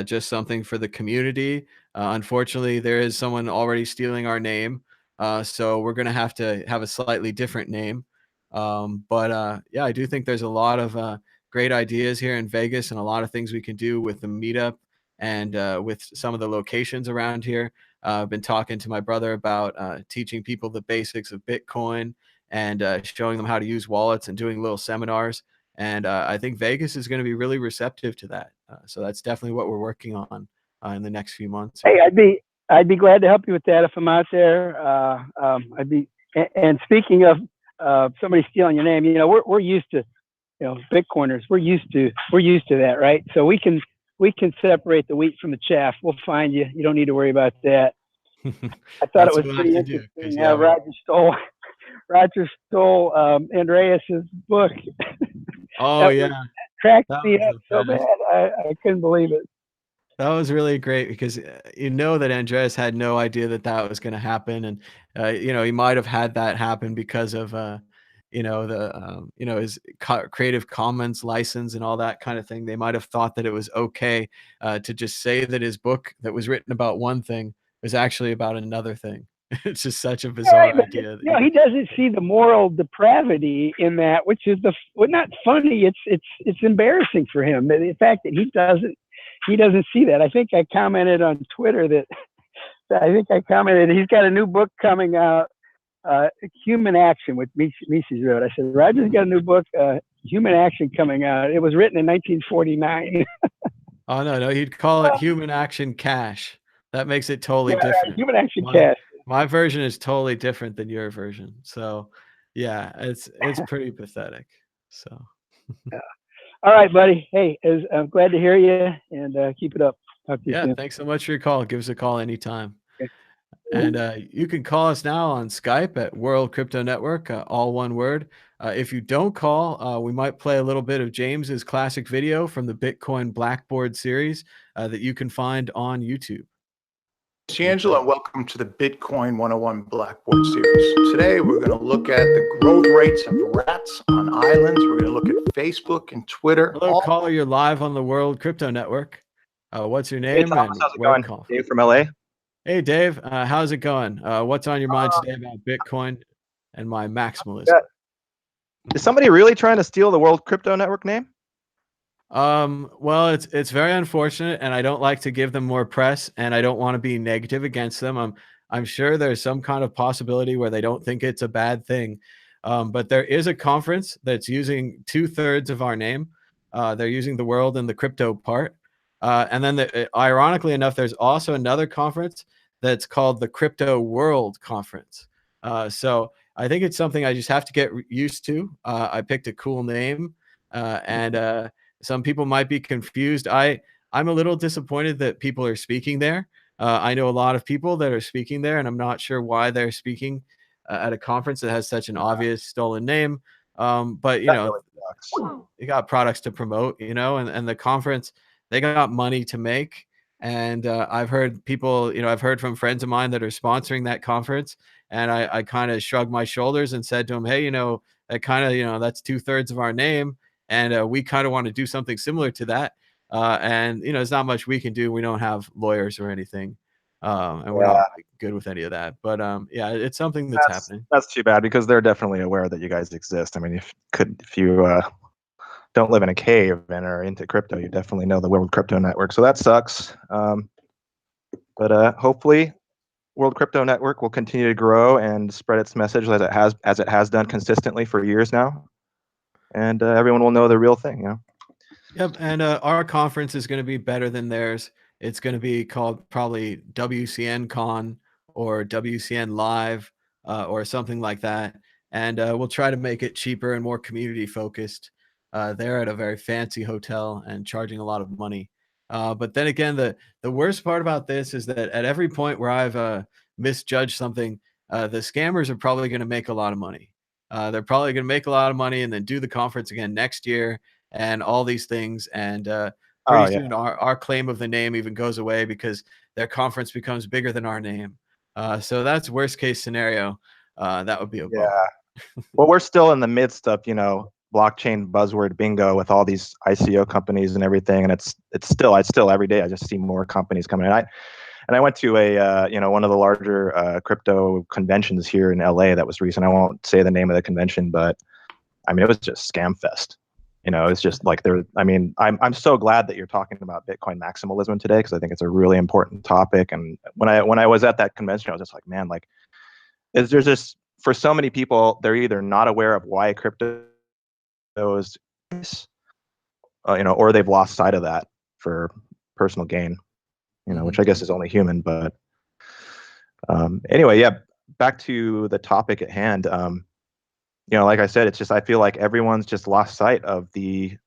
just something for the community. Unfortunately, there is someone already stealing our name, so we're gonna have to have a slightly different name. But yeah, I do think there's a lot of great ideas here in Vegas, and a lot of things we can do with the meetup and with some of the locations around here. I've been talking to my brother about teaching people the basics of Bitcoin and showing them how to use wallets and doing little seminars. And I think Vegas is going to be really receptive to that. So that's definitely what we're working on in the next few months. Hey, I'd be glad to help you with that if I'm out there. And speaking of somebody stealing your name, we're used to, Bitcoiners. We're used to that, right? So we can separate the wheat from the chaff. We'll find you. You don't need to worry about that. I thought it was pretty interesting how Roger stole Andreas's book. Oh yeah, cracked me up so bad. I couldn't believe it. That was really great because that Andreas had no idea that that was going to happen, and he might have had that happen because of his Creative Commons license and all that kind of thing. They might have thought that it was okay to just say that his book that was written about one thing was actually about another thing. It's just such a bizarre idea. He doesn't see the moral depravity in that, which is not funny. It's embarrassing for him. The fact that he doesn't see that. I think I commented on Twitter that he's got a new book coming out, Human Action, with Mises wrote. I said, Roger's got a new book, Human Action, coming out. It was written in 1949. Oh no, he'd call it Human Action Cash. That makes it totally different. Human Action Cash. My version is totally different than your version. So yeah, it's pretty pathetic. So yeah. All right, buddy. Hey, I'm glad to hear you, and keep it up. Talk to you soon. Thanks so much for your call. Give us a call anytime. Okay. And you can call us now on Skype at World Crypto Network, all one word. If you don't call, we might play a little bit of James's classic video from the Bitcoin Blackboard series that you can find on YouTube. Angela, and welcome to the Bitcoin 101 Blackboard series. Today, we're going to look at the growth rates of rats on islands. We're going to look at Facebook and Twitter. Hello, caller. You're live on the World Crypto Network. What's your name? Hey, Thomas, how's it going? Dave from LA. Hey, Dave. How's it going? What's on your mind today about Bitcoin and my maximalism? Is somebody really trying to steal the World Crypto Network name? Well, it's very unfortunate, and I don't like to give them more press, and I don't want to be negative against them. I'm sure there's some kind of possibility where they don't think it's a bad thing. But there is a conference that's using 2/3 of our name. They're using the world and the crypto part. And then ironically enough, there's also another conference that's called the Crypto World Conference. So I think it's something I just have to get used to. I picked a cool name, and some people might be confused. I'm a little disappointed that people are speaking there. I know a lot of people that are speaking there, and I'm not sure why they're speaking at a conference that has such an obvious stolen name. But you got products to promote, and the conference, they got money to make. And I've heard people, I've heard from friends of mine that are sponsoring that conference, and I kind of shrugged my shoulders and said to them, hey, that kind of, that's 2/3 of our name. and we kind of want to do something similar to that. And you know, there's not much we can do. We don't have lawyers or anything, and we're not good with any of that. But yeah, it's something that's happening. That's too bad, because they're definitely aware that you guys exist. I mean, if you don't live in a cave and are into crypto, you definitely know the World Crypto Network. So that sucks. But hopefully, World Crypto Network will continue to grow and spread its message as it has done consistently for years now, and everyone will know the real thing. You know. Yep, and our conference is going to be better than theirs. It's going to be called probably WCN Con or WCN Live or something like that. And we'll try to make it cheaper and more community focused. They're at a very fancy hotel and charging a lot of money. But then again, the worst part about this is that at every point where I've misjudged something, the scammers are probably going to make a lot of money. They're probably going to make a lot of money and then do the conference again next year and all these things. And pretty soon our claim of the name even goes away because their conference becomes bigger than our name. So that's worst case scenario. That would be a bummer. Well, we're still in the midst of, you know, blockchain buzzword bingo with all these ICO companies and everything. And it's still every day I just see more companies coming in. I went to a you know, one of the larger crypto conventions here in LA that was recent. I won't say the name of the convention, but I mean, it was just scam fest. You know, it's just like I mean, I'm so glad that you're talking about Bitcoin maximalism today, because I think it's a really important topic. And when I was at that convention, I was just like, man, like, there's just, for so many people, they're either not aware of why crypto is, you know, or they've lost sight of that for personal gain. You know, which I guess is only human. But anyway, yeah, back to the topic at hand. You know, like I said, it's just, I feel like everyone's just lost sight of the,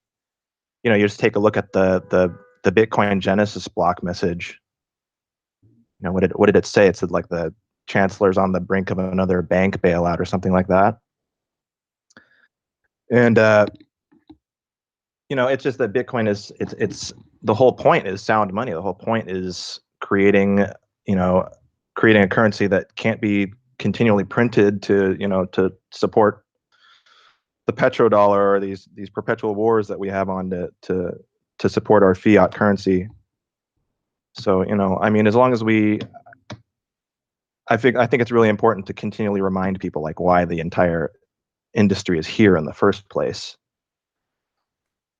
you know, you just take a look at the Bitcoin Genesis block message. You know, what did it say? It said like the chancellor's on the brink of another bank bailout or something like that. And you know, it's just that Bitcoin is, it's the whole point is sound money. The whole point is creating, you know, creating a currency that can't be continually printed to, you know, to support the petrodollar, or these perpetual wars that we have on to support our fiat currency. So, you know, I mean, as long as I think it's really important to continually remind people like why the entire industry is here in the first place.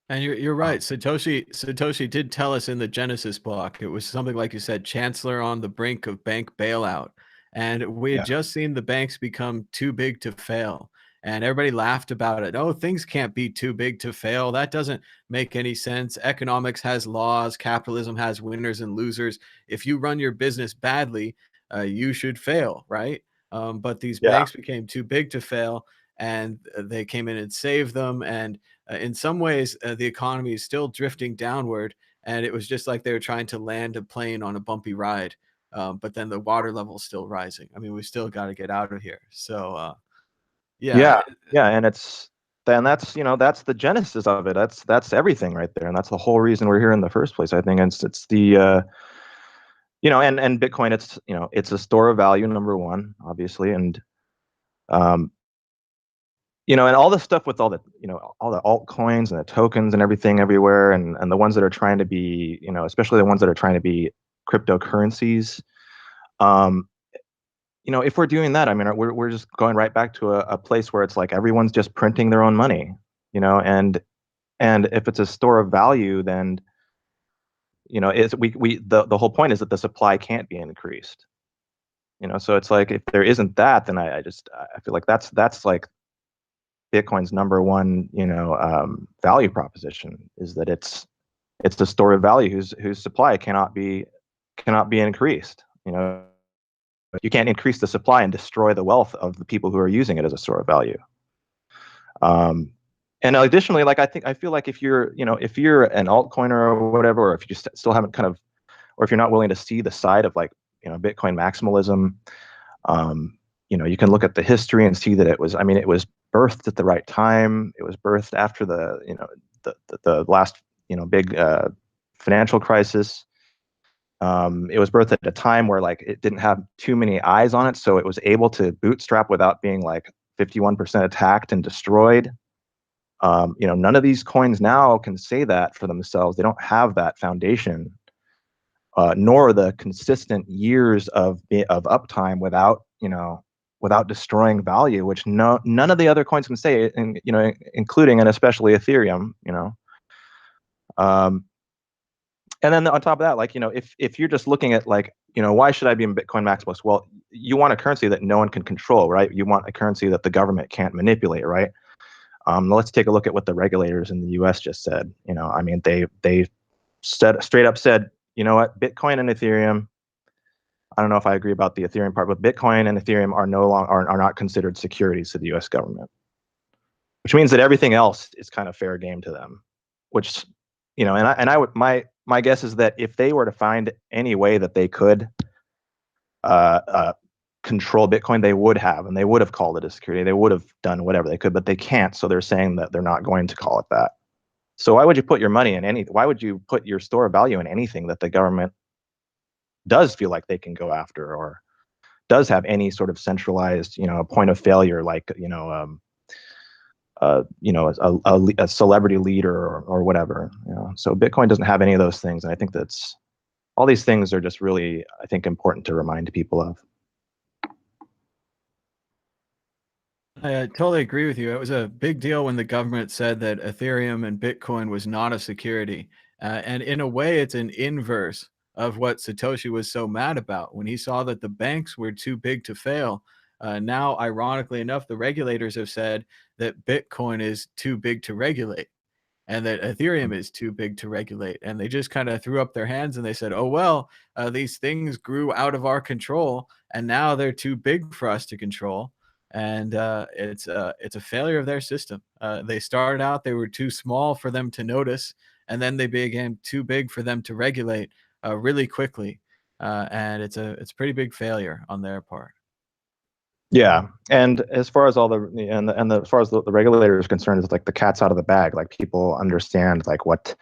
And you're right. Satoshi did tell us in the Genesis block. It was something like you said, chancellor on the brink of bank bailout. And we had just seen the banks become too big to fail. And everybody laughed about it. Oh, things can't be too big to fail. That doesn't make any sense. Economics has laws. Capitalism has winners and losers. If you run your business badly, you should fail, right? But these banks became too big to fail, and they came in and saved them. And in some ways, the economy is still drifting downward. And it was just like they were trying to land a plane on a bumpy ride. But then the water level is still rising. I mean, we still got to get out of here. So, yeah, and that's, you know, that's the genesis of it. That's everything right there, and that's the whole reason we're here in the first place. I think it's the you know, and Bitcoin, it's, you know, it's a store of value, number one, obviously, and you know, and all the stuff with all the, you know, all the altcoins and the tokens and everything everywhere, and the ones that are trying to be, you know, especially the ones that are trying to be cryptocurrencies. You know, if we're doing that, I mean, we're just going right back to a place where it's like everyone's just printing their own money, you know, and if it's a store of value, then, you know, the whole point is that the supply can't be increased, you know. So it's like, if there isn't that, then I feel like that's like Bitcoin's number one, you know, value proposition, is that it's the store of value whose supply cannot be increased, you know. You can't increase the supply and destroy the wealth of the people who are using it as a store of value. And additionally, like, I feel like if you're, you know, if you're an altcoiner or whatever, or if you still haven't kind of, or if you're not willing to see the side of, like, you know, Bitcoin maximalism, you know, you can look at the history and see that it was, I mean, it was birthed at the right time. It was birthed after the, you know, the last, you know, big financial crisis. It was birthed at a time where, like, it didn't have too many eyes on it, so it was able to bootstrap without being like 51% attacked and destroyed. None of these coins now can say that for themselves. They don't have that foundation, nor the consistent years of uptime without destroying value, which none of the other coins can say, and including and especially Ethereum. And then on top of that, if you're just looking at why should I be a Bitcoin maximalist? Well, you want a currency that no one can control, right? You want a currency that the government can't manipulate, right? Let's take a look at what the regulators in the U.S. just said. They straight up said, you know what, Bitcoin and Ethereum. I don't know if I agree about the Ethereum part, but Bitcoin and Ethereum are not considered securities to the U.S. government, which means that everything else is kind of fair game to them. Which, my guess is that if they were to find any way that they could control Bitcoin, they would have, and they would have called it a security. They would have done whatever they could, but they can't. So they're saying that they're not going to call it that. So why would you put your money in why would you put your store of value in anything that the government does feel like they can go after, or does have any sort of centralized, point of failure, like, a celebrity leader or whatever. So Bitcoin doesn't have any of those things. And I think all these things are just really, I think, important to remind people of. I totally agree with you. It was a big deal when the government said that Ethereum and Bitcoin was not a security. And in a way, it's an inverse of what Satoshi was so mad about when he saw that the banks were too big to fail. Now, ironically enough, the regulators have said that Bitcoin is too big to regulate and that Ethereum is too big to regulate. And they just kind of threw up their hands and they said, oh, well, these things grew out of our control and now they're too big for us to control. And it's a failure of their system. They started out, they were too small for them to notice, and then they became too big for them to regulate really quickly. And it's a pretty big failure on their part. Yeah, and as far as as far as the regulator is concerned, it's like the cat's out of the bag. Like, people understand what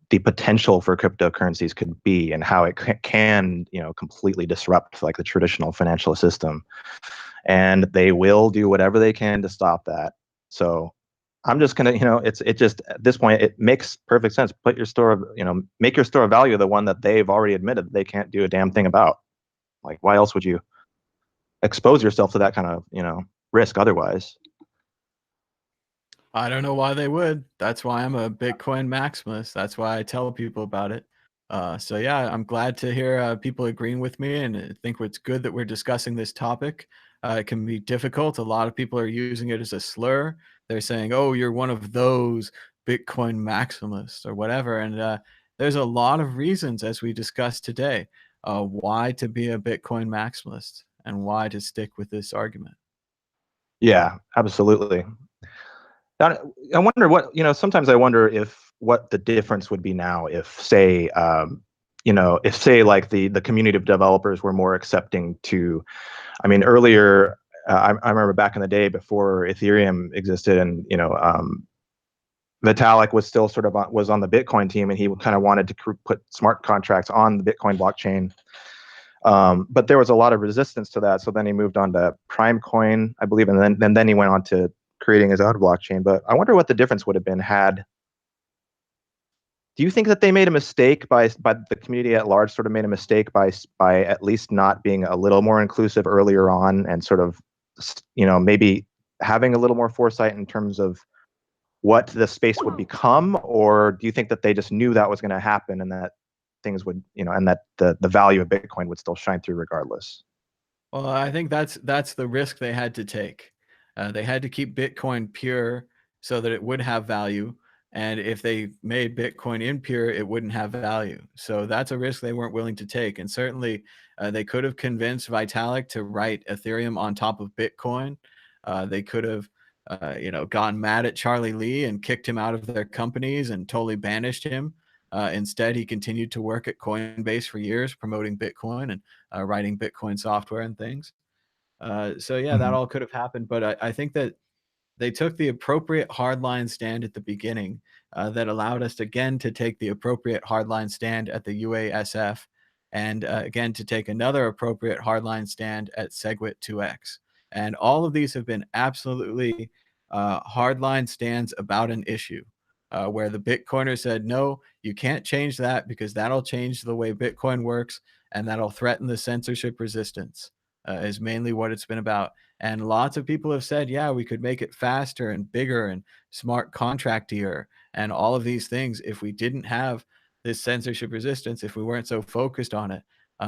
the potential for cryptocurrencies could be and how it can completely disrupt like the traditional financial system, and they will do whatever they can to stop that. So I'm just gonna, it just at this point it makes perfect sense. Make your store of value the one that they've already admitted they can't do a damn thing about. Like, why else would you expose yourself to that kind of risk otherwise? I don't know why they would. That's why I'm a Bitcoin maximalist. That's why I tell people about it. So yeah, I'm glad to hear people agreeing with me, and I think it's good that we're discussing this topic. It can be difficult. A lot of people are using it as a slur. They're saying, "Oh, you're one of those Bitcoin maximalists," or whatever. And there's a lot of reasons, as we discussed today, why to be a Bitcoin maximalist and why to stick with this argument. Yeah, absolutely. I wonder sometimes I wonder what the difference would be now if, say, like the community of developers were more accepting to, earlier, I remember back in the day before Ethereum existed, and, Vitalik was still was on the Bitcoin team, and he kind of wanted to put smart contracts on the Bitcoin blockchain. But there was a lot of resistance to that. So then he moved on to Prime Coin, I believe, and then he went on to creating his own blockchain. But I wonder what the difference would have been do you think that they made a mistake by the community at large sort of made a mistake by at least not being a little more inclusive earlier on, and sort of, maybe having a little more foresight in terms of what the space would become? Or do you think that they just knew that was going to happen, and that things would, and that the value of Bitcoin would still shine through regardless? Well, I think that's the risk they had to take. They had to keep Bitcoin pure so that it would have value. And if they made Bitcoin impure, it wouldn't have value. So that's a risk they weren't willing to take. And certainly they could have convinced Vitalik to write Ethereum on top of Bitcoin. They could have, gotten mad at Charlie Lee and kicked him out of their companies and totally banished him. Instead, he continued to work at Coinbase for years, promoting Bitcoin and writing Bitcoin software and things. So yeah, that all could have happened. But I think that they took the appropriate hardline stand at the beginning that allowed us again to take the appropriate hardline stand at the UASF, and again to take another appropriate hardline stand at SegWit 2x. And all of these have been absolutely hardline stands about an issue, where the Bitcoiner said, no, you can't change that because that'll change the way Bitcoin works and that'll threaten the censorship resistance, is mainly what it's been about. And lots of people have said, yeah, we could make it faster and bigger and smart contractier and all of these things if we didn't have this censorship resistance, if we weren't so focused on it.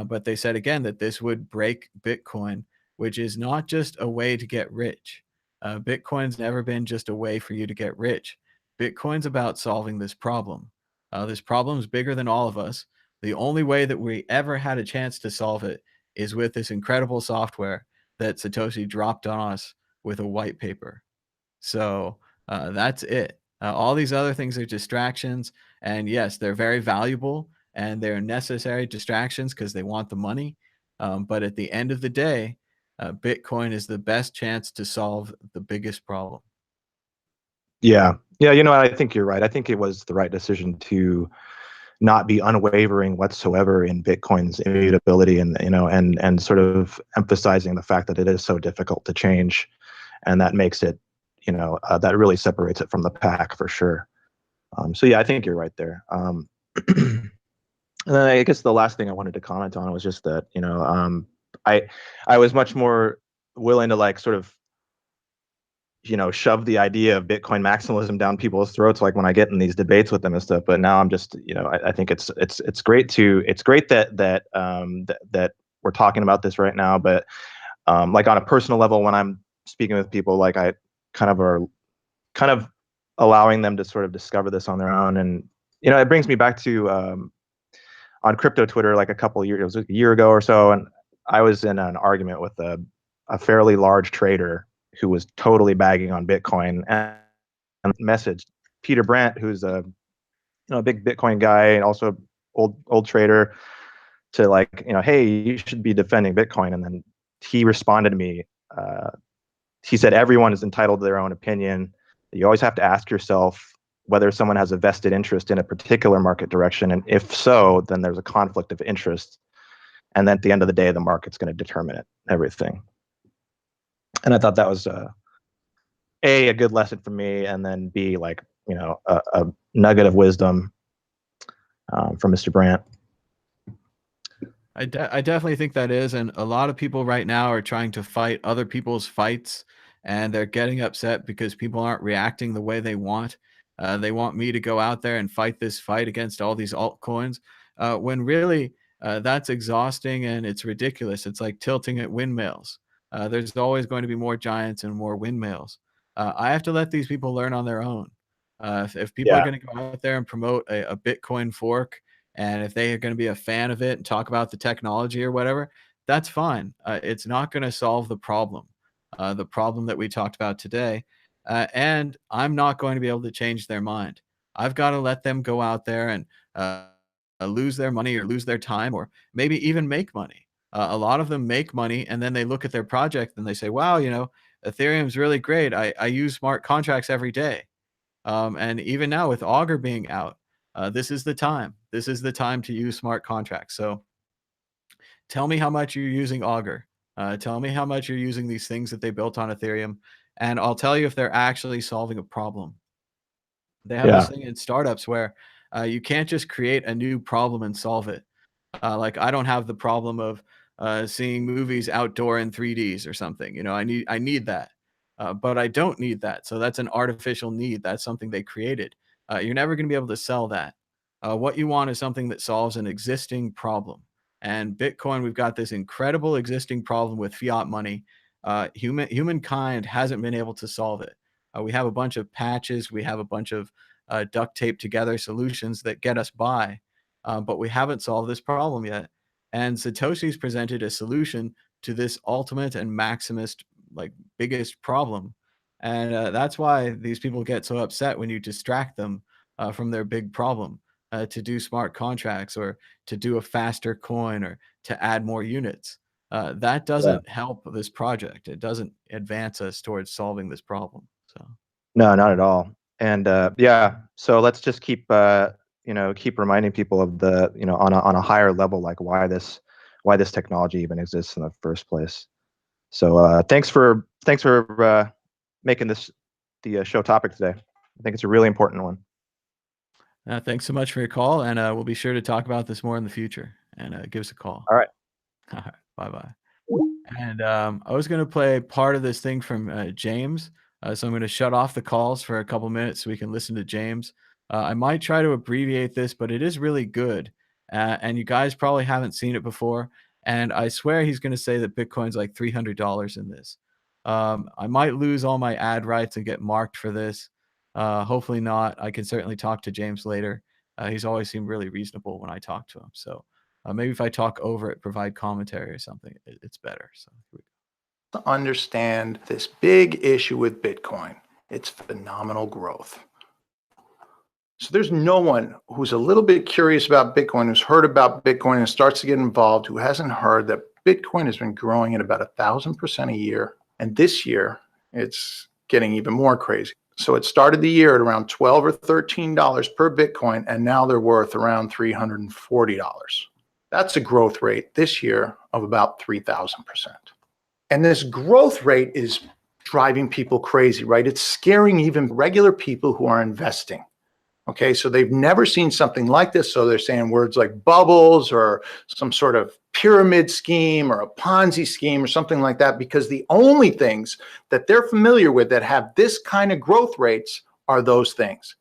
But they said again that this would break Bitcoin, which is not just a way to get rich. Bitcoin's never been just a way for you to get rich. Bitcoin's about solving this problem. This problem's bigger than all of us. The only way that we ever had a chance to solve it is with this incredible software that Satoshi dropped on us with a white paper. So that's it. All these other things are distractions. And yes, they're very valuable and they're necessary distractions because they want the money. But at the end of the day, Bitcoin is the best chance to solve the biggest problem. Yeah. Yeah. You know, I think you're right. I think it was the right decision to not be unwavering whatsoever in Bitcoin's immutability, and and sort of emphasizing the fact that it is so difficult to change, and that makes it, that really separates it from the pack for sure. So yeah, I think you're right there. And then I guess the last thing I wanted to comment on was just that I was much more willing to like sort of shove the idea of Bitcoin maximalism down people's throats, like when I get in these debates with them and stuff. But now I'm just, I think it's great that we're talking about this right now. But like on a personal level, when I'm speaking with people, like I kind of allowing them to sort of discover this on their own. And it brings me back to on crypto Twitter, like it was a year ago or so, and I was in an argument with a fairly large trader who was totally bagging on Bitcoin, and messaged Peter Brandt, who's a big Bitcoin guy and also old trader, to like, hey, you should be defending Bitcoin. And then he responded to me. He said, everyone is entitled to their own opinion. You always have to ask yourself whether someone has a vested interest in a particular market direction, and if so, then there's a conflict of interest. And then at the end of the day, the market's going to determine everything. And I thought that was a good lesson for me, and then B, like, a nugget of wisdom from Mr. Brandt. I definitely think that is, and a lot of people right now are trying to fight other people's fights, and they're getting upset because people aren't reacting the way they want. They want me to go out there and fight this fight against all these altcoins, when really that's exhausting and it's ridiculous. It's like tilting at windmills. There's always going to be more giants and more windmills. I have to let these people learn on their own. If people are going to go out there and promote a Bitcoin fork, and if they are going to be a fan of it and talk about the technology or whatever, that's fine. It's not going to solve the problem that we talked about today. And I'm not going to be able to change their mind. I've got to let them go out there and lose their money or lose their time, or maybe even make money. A lot of them make money, and then they look at their project and they say, wow, Ethereum's really great. I use smart contracts every day. And even now with Augur being out, this is the time. This is the time to use smart contracts. So tell me how much you're using Augur. Tell me how much you're using these things that they built on Ethereum, and I'll tell you if they're actually solving a problem. They have this thing in startups where you can't just create a new problem and solve it. Like I don't have the problem of seeing movies outdoor in 3Ds or something. I need that. But I don't need that. So that's an artificial need. That's something they created. You're never going to be able to sell that. What you want is something that solves an existing problem. And Bitcoin, we've got this incredible existing problem with fiat money. Humankind hasn't been able to solve it. We have a bunch of patches. We have a bunch of duct tape together solutions that get us by. But we haven't solved this problem yet. And Satoshi's presented a solution to this ultimate and maximist, like, biggest problem. And that's why these people get so upset when you distract them from their big problem, to do smart contracts or to do a faster coin or to add more units. That doesn't help this project. It doesn't advance us towards solving this problem. So no, not at all. And so let's just keep reminding people of the, on a higher level, like why this technology even exists in the first place. So thanks for making this the show topic today. I think it's a really important one. Thanks so much for your call, and we'll be sure to talk about this more in the future. And give us a call. All right. All right. Bye-bye. And I was going to play part of this thing from James, so I'm going to shut off the calls for a couple minutes so we can listen to James. I might try to abbreviate this, but it is really good, and you guys probably haven't seen it before. And I swear he's going to say that Bitcoin's like $300 in this. I might lose all my ad rights and get marked for this. Hopefully not. I can certainly talk to James later. He's always seemed really reasonable when I talk to him. So maybe if I talk over it, provide commentary or something, it's better. So here we go. To understand this big issue with Bitcoin, it's phenomenal growth. So there's no one who's a little bit curious about Bitcoin, who's heard about Bitcoin and starts to get involved, who hasn't heard that Bitcoin has been growing at about 1,000% a year. And this year, it's getting even more crazy. So it started the year at around $12 or $13 per Bitcoin, and now they're worth around $340. That's a growth rate this year of about 3,000%. And this growth rate is driving people crazy, right? It's scaring even regular people who are investing. Okay, so they've never seen something like this. So they're saying words like bubbles or some sort of pyramid scheme or a Ponzi scheme or something like that, because the only things that they're familiar with that have this kind of growth rates are those things.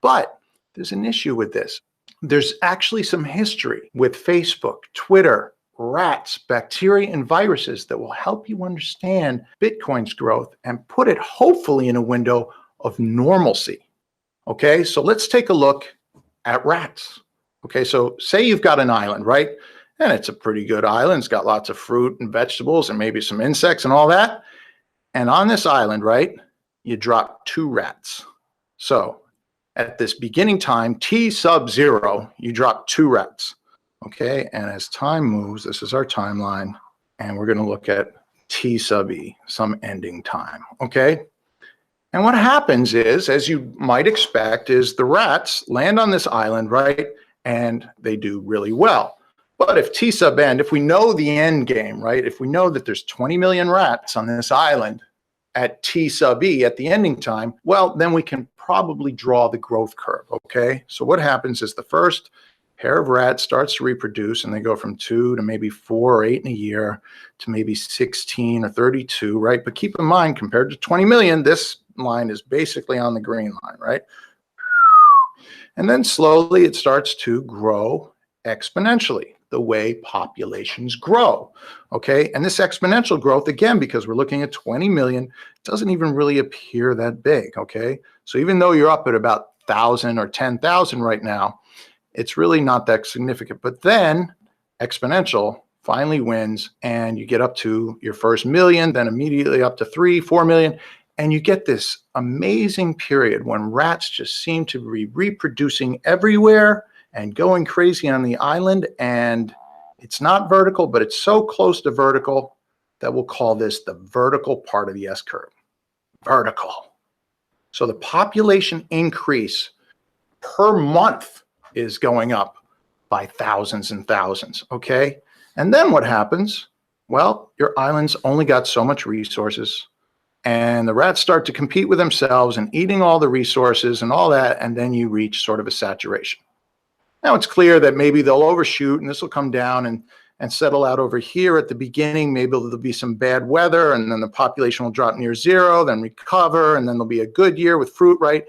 But there's an issue with this. There's actually some history with Facebook, Twitter, rats, bacteria, and viruses that will help you understand Bitcoin's growth and put it hopefully in a window of normalcy. Okay, so let's take a look at rats. Okay, so say you've got an island, right? And it's a pretty good island. It's got lots of fruit and vegetables and maybe some insects and all that. And on this island, right, you drop 2 rats. So at this beginning time, T sub 0, you drop 2 rats. Okay, and as time moves, this is our timeline, and we're going to look at T sub E, some ending time. Okay. And what happens is, as you might expect, is the rats land on this island, right? And they do really well. But if T sub n, if we know the end game, right? If we know that there's 20 million rats on this island at T sub E at the ending time, well, then we can probably draw the growth curve, okay? So what happens is the first pair of rats starts to reproduce, and they go from 2 to maybe 4 or 8 in a year to maybe 16 or 32, right? But keep in mind, compared to 20 million, this line is basically on the green line, right? And then slowly it starts to grow exponentially the way populations grow, okay? And this exponential growth, again, because we're looking at 20 million, doesn't even really appear that big, okay? So even though you're up at about 1,000 or 10,000 right now, it's really not that significant. But then exponential finally wins, and you get up to your first million, then immediately up to 3, 4 million. And you get this amazing period when rats just seem to be reproducing everywhere and going crazy on the island. And it's not vertical, but it's so close to vertical that we'll call this the vertical part of the S curve. Vertical. So the population increase per month is going up by thousands and thousands, okay? And then what happens? Well, your island's only got so much resources, and the rats start to compete with themselves and eating all the resources and all that, and then you reach sort of a saturation. Now it's clear that maybe they'll overshoot and this will come down and settle out over here at the beginning. Maybe there'll be some bad weather, and then the population will drop near 0, then recover, and then there'll be a good year with fruit, right?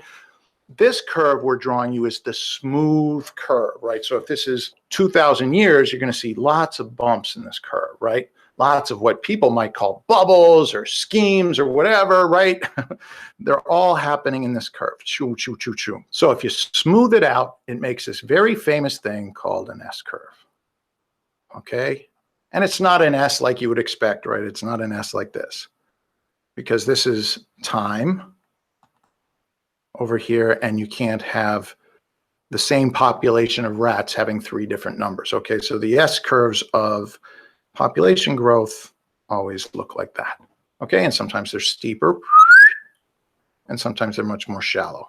This curve we're drawing you is the smooth curve, right? So if this is 2,000 years, you're going to see lots of bumps in this curve, right? Lots of what people might call bubbles or schemes or whatever, right? They're all happening in this curve. Choo, choo, choo, choo. So if you smooth it out, it makes this very famous thing called an S curve. Okay? And it's not an S like you would expect, right? It's not an S like this, because this is time over here, and you can't have the same population of rats having 3 different numbers. Okay, so the S curves of population growth always look like that. Okay, and sometimes they're steeper, and sometimes they're much more shallow.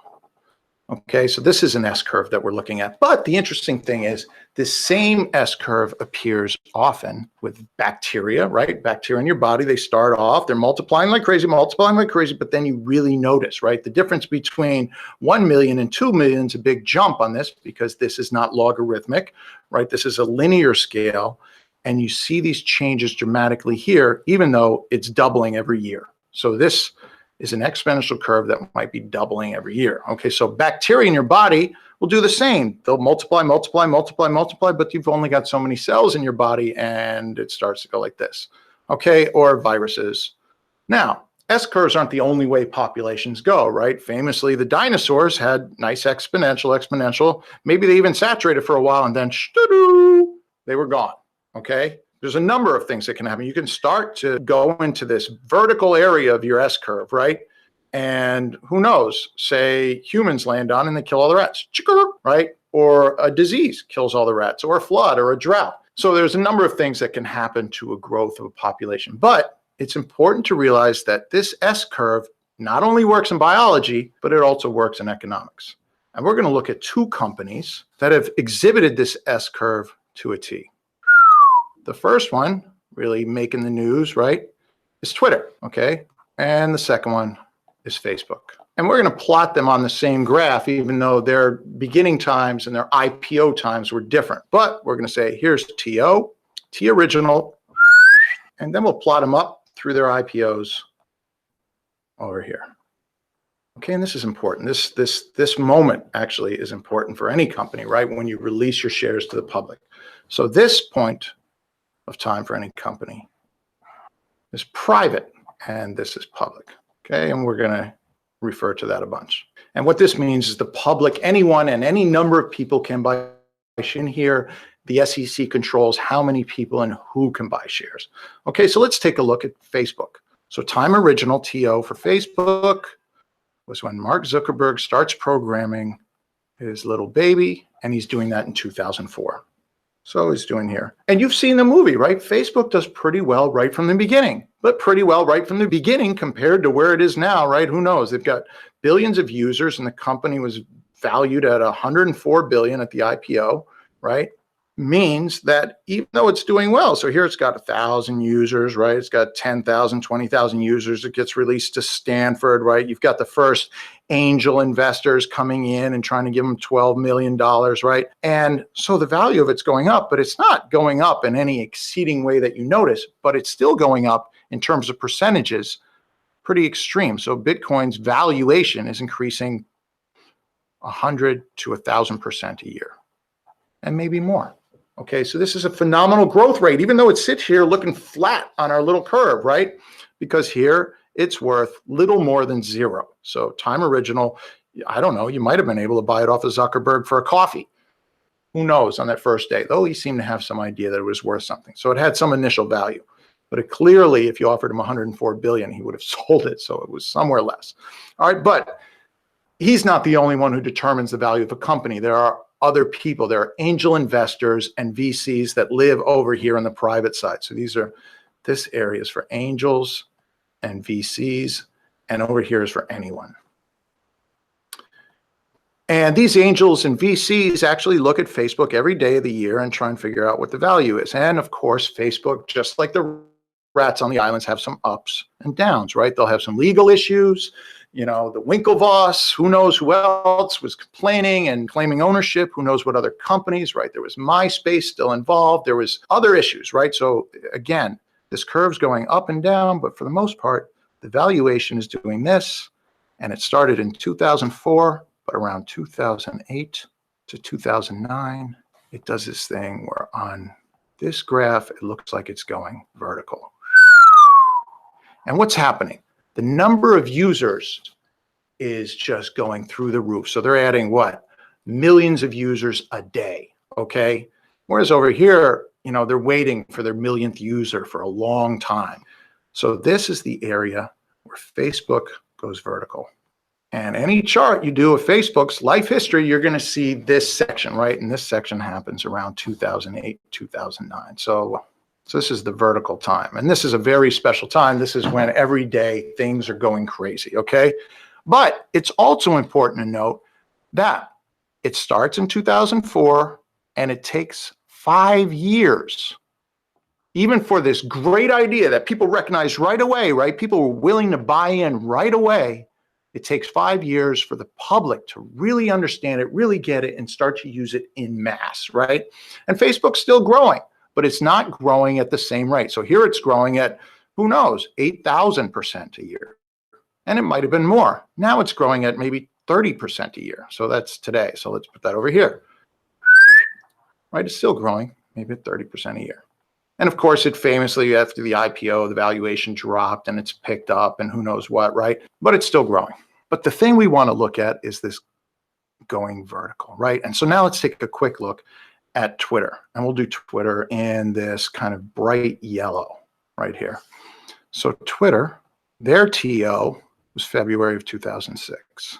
Okay, so this is an S-curve that we're looking at. But the interesting thing is this same S-curve appears often with bacteria, right? Bacteria in your body, they start off, they're multiplying like crazy, but then you really notice, right? The difference between 1 million and 2 million is a big jump on this because this is not logarithmic, right? This is a linear scale. And you see these changes dramatically here, even though it's doubling every year. So this is an exponential curve that might be doubling every year. Okay, so bacteria in your body will do the same. They'll multiply, but you've only got so many cells in your body and it starts to go like this. Okay, or viruses. Now, S-curves aren't the only way populations go, right? Famously, the dinosaurs had nice exponential. Maybe they even saturated for a while and then they were gone, okay? There's a number of things that can happen. You can start to go into this vertical area of your S-curve, right? And who knows, say humans land on and they kill all the rats, right? Or a disease kills all the rats, or a flood, or a drought. So there's a number of things that can happen to a growth of a population. But it's important to realize that this S-curve not only works in biology, but it also works in economics. And we're going to look at two companies that have exhibited this S-curve to a T. The first one, really making the news, right, is Twitter, okay? And the second one is Facebook. And we're going to plot them on the same graph, even though their beginning times and their IPO times were different. But we're going to say, here's TO, T original, and then we'll plot them up through their IPOs over here. Okay, and this is important. This moment actually is important for any company, right? When you release your shares to the public. So this point of time for any company is private and this is public. Okay, and we're going to refer to that a bunch. And what this means is the public, anyone and any number of people can buy in here. The SEC controls how many people and who can buy shares. Okay, so let's take a look at Facebook. So time original TO for Facebook was when Mark Zuckerberg starts programming his little baby, and he's doing that in 2004. So he's doing here. And you've seen the movie, right? Facebook does pretty well right from the beginning, but pretty well right from the beginning compared to where it is now, right? Who knows? They've got billions of users and the company was valued at 104 billion at the IPO, right? Means that even though it's doing well, so here it's got 1,000 users, right? It's got 10,000, 20,000 users. It gets released to Stanford, right? You've got the first angel investors coming in and trying to give them $12 million, right? And so the value of it's going up, but it's not going up in any exceeding way that you notice, but it's still going up in terms of percentages, pretty extreme. So Bitcoin's valuation is increasing 100 to 1,000% a year, and maybe more. Okay, so this is a phenomenal growth rate, even though it sits here looking flat on our little curve, right? Because here it's worth little more than zero. So time original, I don't know, you might have been able to buy it off of Zuckerberg for a coffee. Who knows on that first day, though he seemed to have some idea that it was worth something. So it had some initial value. But it clearly, if you offered him 104 billion, he would have sold it. So it was somewhere less. All right, but he's not the only one who determines the value of a company. There are other people. There are angel investors and VCs that live over here on the private side. So this area is for angels and VCs, and over here is for anyone. And these angels and VCs actually look at Facebook every day of the year and try and figure out what the value is. And of course, Facebook, just like the rats on the islands, have some ups and downs, right? They'll have some legal issues. You know, the Winklevoss, who knows who else was complaining and claiming ownership, who knows what other companies, right? There was MySpace still involved. There was other issues, right? So again, this curve's going up and down, but for the most part, the valuation is doing this. And it started in 2004, but around 2008 to 2009, it does this thing where on this graph, it looks like it's going vertical. And what's happening? The number of users is just going through the roof. So they're adding what? Millions of users a day, okay? Whereas over here, you know, they're waiting for their millionth user for a long time. So this is the area where Facebook goes vertical. And any chart you do of Facebook's life history, you're going to see this section, right? And this section happens around 2008, 2009. So this is the vertical time. And this is a very special time. This is when every day things are going crazy, okay? But it's also important to note That it starts in 2004 and it takes 5 years, even for this great idea that people recognize right away, right? People were willing to buy in right away. It takes 5 years for the public to really understand it, really get it, and start to use it in mass, right? And Facebook's still growing, but it's not growing at the same rate. So here it's growing at, who knows, 8,000% a year. And it might have been more. Now it's growing at maybe 30% a year. So that's today. So let's put that over here. Right, it's still growing, maybe at 30% a year. And of course, it famously, after the IPO, the valuation dropped and it's picked up and who knows what, right? But it's still growing. But the thing we want to look at is this going vertical, right? And so now let's take a quick look at Twitter. And we'll do Twitter in this kind of bright yellow right here. So Twitter, their TO was February of 2006,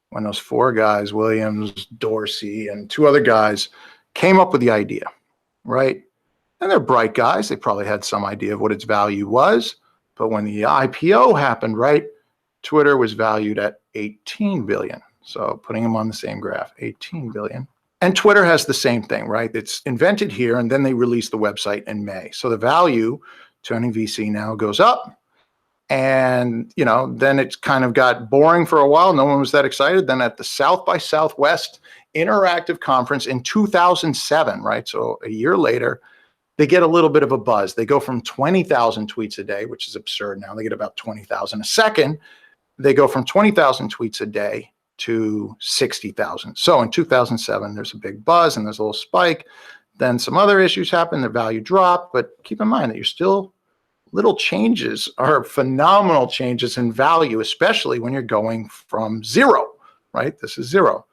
when those 4 guys, Williams, Dorsey, and 2 other guys came up with the idea, right? And they're bright guys. They probably had some idea of what its value was. But when the IPO happened, right, Twitter was valued at 18 billion. So putting them on the same graph, 18 billion. And Twitter has the same thing, right? It's invented here, and then they released the website in May. So the value to any VC now goes up. And, you know, then it kind of got boring for a while. No one was that excited. Then at the South by Southwest Interactive Conference in 2007, right? So a year later, they get a little bit of a buzz. They go from 20,000 tweets a day, which is absurd now. They get about 20,000 a second. They go from 20,000 tweets a day to 60,000. So in 2007, there's a big buzz and there's a little spike. Then some other issues happen. Their value dropped. But keep in mind that you're still, little changes are phenomenal changes in value, especially when you're going from 0, right? This is 0.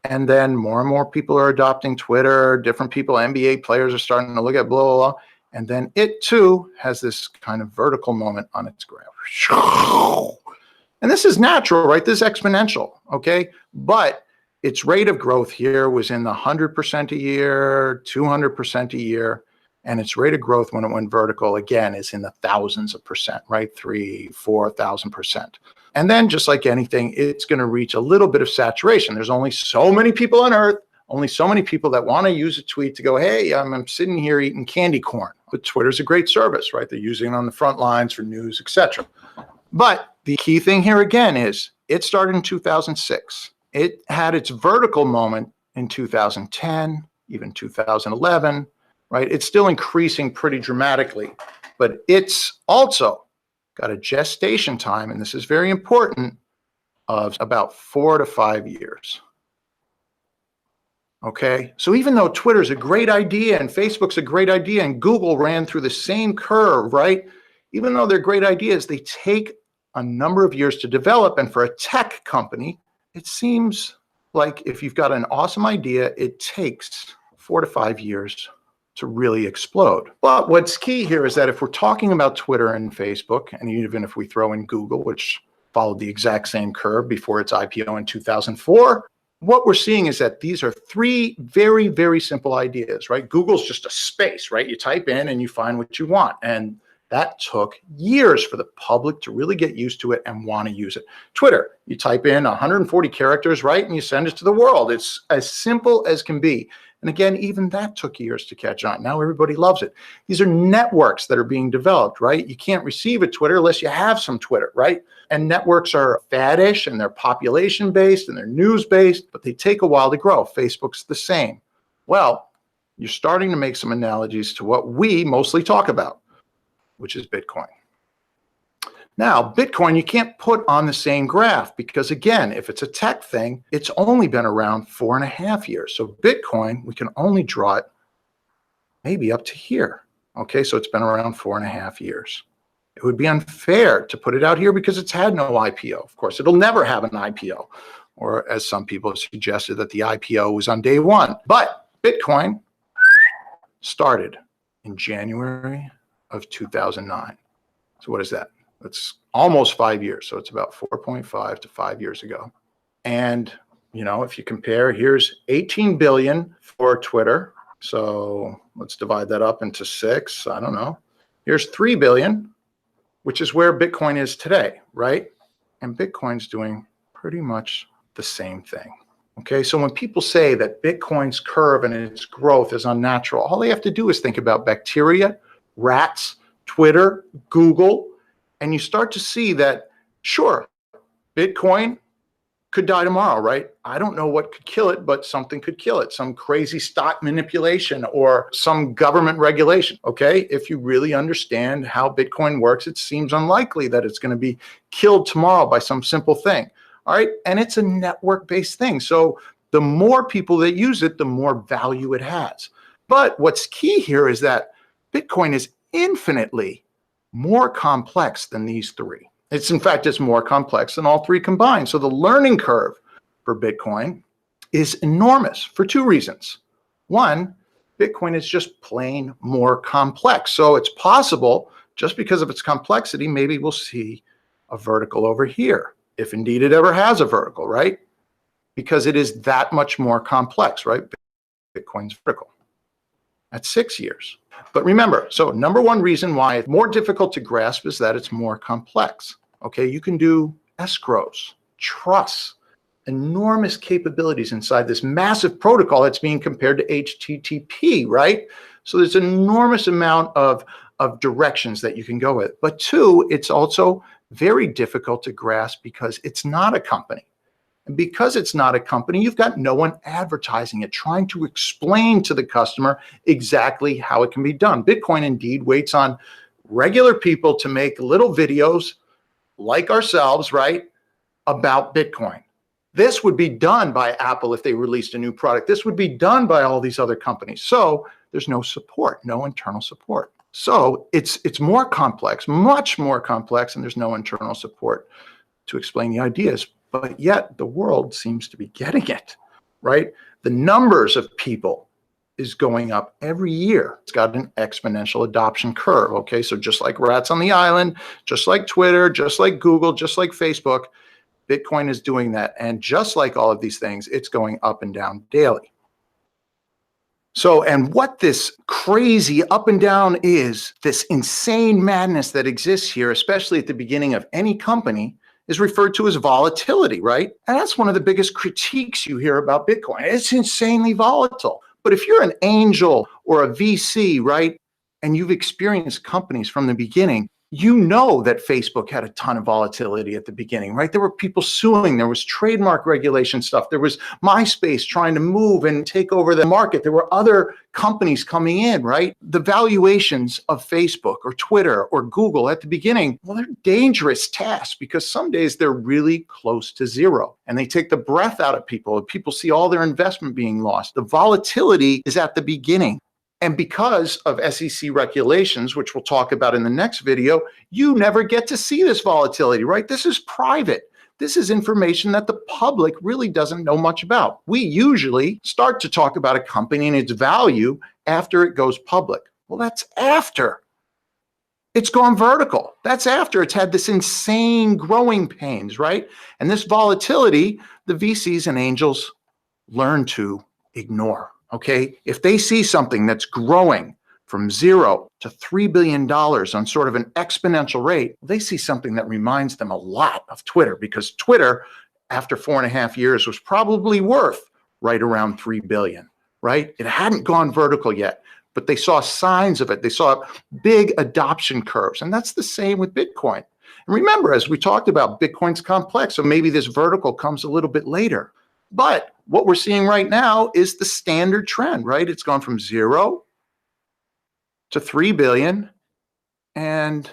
And then more and more people are adopting Twitter. Different people, NBA players are starting to look at blah, blah, blah. And then it too has this kind of vertical moment on its graph. And this is natural, right? This is exponential, okay? But its rate of growth here was in the 100% a year, 200% a year. And its rate of growth when it went vertical, again, is in the thousands of percent, right? 3,000, 4,000%. And then just like anything, it's going to reach a little bit of saturation. There's only so many people on Earth, only so many people that want to use a tweet to go, hey, I'm sitting here eating candy corn. But Twitter's a great service, right? They're using it on the front lines for news, etc. But the key thing here again is it started in 2006. It had its vertical moment in 2010, even 2011, right? It's still increasing pretty dramatically, but it's also got a gestation time, and this is very important, of about 4 to 5 years. Okay, so even though Twitter's a great idea and Facebook's a great idea and Google ran through the same curve, right? Even though they're great ideas, they take a number of years to develop. And for a tech company, it seems like if you've got an awesome idea, it takes 4 to 5 years to really explode. But what's key here is that if we're talking about Twitter and Facebook, and even if we throw in Google, which followed the exact same curve before its IPO in 2004, what we're seeing is that these are 3 very, very simple ideas, right? Google's just a space, right? You type in and you find what you want. And that took years for the public to really get used to it and want to use it. Twitter, you type in 140 characters, right? And you send it to the world. It's as simple as can be. And again, even that took years to catch on. Now everybody loves it. These are networks that are being developed, right? You can't receive a Twitter unless you have some Twitter, right? And networks are faddish and they're population-based and they're news-based, but they take a while to grow. Facebook's the same. Well, you're starting to make some analogies to what we mostly talk about, which is Bitcoin. Now, Bitcoin, you can't put on the same graph because, again, if it's a tech thing, it's only been around 4.5 years. So Bitcoin, we can only draw it maybe up to here. Okay, so it's been around 4.5 years. It would be unfair to put it out here because it's had no IPO. Of course, it'll never have an IPO, or as some people have suggested, that the IPO was on day 1. But Bitcoin started in January of 2009. So what is that? It's almost 5 years. So it's about 4.5 to 5 years ago. And, you know, if you compare, here's 18 billion for Twitter. So let's divide that up into 6. I don't know. Here's 3 billion, which is where Bitcoin is today, right? And Bitcoin's doing pretty much the same thing. Okay, so when people say that Bitcoin's curve and its growth is unnatural, all they have to do is think about bacteria, rats, Twitter, Google, and you start to see that, sure, Bitcoin could die tomorrow, right? I don't know what could kill it, but something could kill it. Some crazy stock manipulation or some government regulation, okay? If you really understand how Bitcoin works, it seems unlikely that it's going to be killed tomorrow by some simple thing, all right? And it's a network-based thing. So the more people that use it, the more value it has. But what's key here is that Bitcoin is infinitely more complex than these three. It's, in fact, it's more complex than all three combined. So the learning curve for Bitcoin is enormous for two reasons. One, Bitcoin is just plain more complex. So it's possible, just because of its complexity, maybe we'll see a vertical over here, if indeed it ever has a vertical, right? Because it is that much more complex, right? Bitcoin's vertical at 6 years. But remember, so number one reason why it's more difficult to grasp is that it's more complex. Okay, you can do escrows, trusts, enormous capabilities inside this massive protocol that's being compared to HTTP, right? So there's an enormous amount of directions that you can go with. But two, it's also very difficult to grasp because it's not a company. And because it's not a company, you've got no one advertising it, trying to explain to the customer exactly how it can be done. Bitcoin indeed waits on regular people to make little videos like ourselves, right, about Bitcoin. This would be done by Apple if they released a new product. This would be done by all these other companies. So there's no support, no internal support. So it's more complex, much more complex, and there's no internal support to explain the ideas. But yet the world seems to be getting it, right? The numbers of people is going up every year. It's got an exponential adoption curve, okay? So just like rats on the island, just like Twitter, just like Google, just like Facebook, Bitcoin is doing that. And just like all of these things, it's going up and down daily. So, and what this crazy up and down is, this insane madness that exists here, especially at the beginning of any company, is referred to as volatility, right? And that's one of the biggest critiques you hear about Bitcoin. It's insanely volatile. But if you're an angel or a VC, right, and you've experienced companies from the beginning, you know that Facebook had a ton of volatility at the beginning, right? There were people suing. There was trademark regulation stuff. There was MySpace trying to move and take over the market. There were other companies coming in, right? The valuations of Facebook or Twitter or Google at the beginning, well, they're dangerous tasks because some days they're really close to zero and they take the breath out of people. People see all their investment being lost. The volatility is at the beginning. And because of SEC regulations, which we'll talk about in the next video, you never get to see this volatility, right? This is private. This is information that the public really doesn't know much about. We usually start to talk about a company and its value after it goes public. Well, that's after it's gone vertical. That's after it's had this insane growing pains, right? And this volatility, the VCs and angels learn to ignore. Okay, if they see something that's growing from 0 to $3 billion on sort of an exponential rate, they see something that reminds them a lot of Twitter, because Twitter, after 4.5 years, was probably worth right around 3 billion, right? It hadn't gone vertical yet, but they saw signs of it. They saw big adoption curves, and that's the same with Bitcoin. And remember, as we talked about, Bitcoin's complex, so maybe this vertical comes a little bit later. But what we're seeing right now is the standard trend, right? It's gone from 0 to 3 billion, and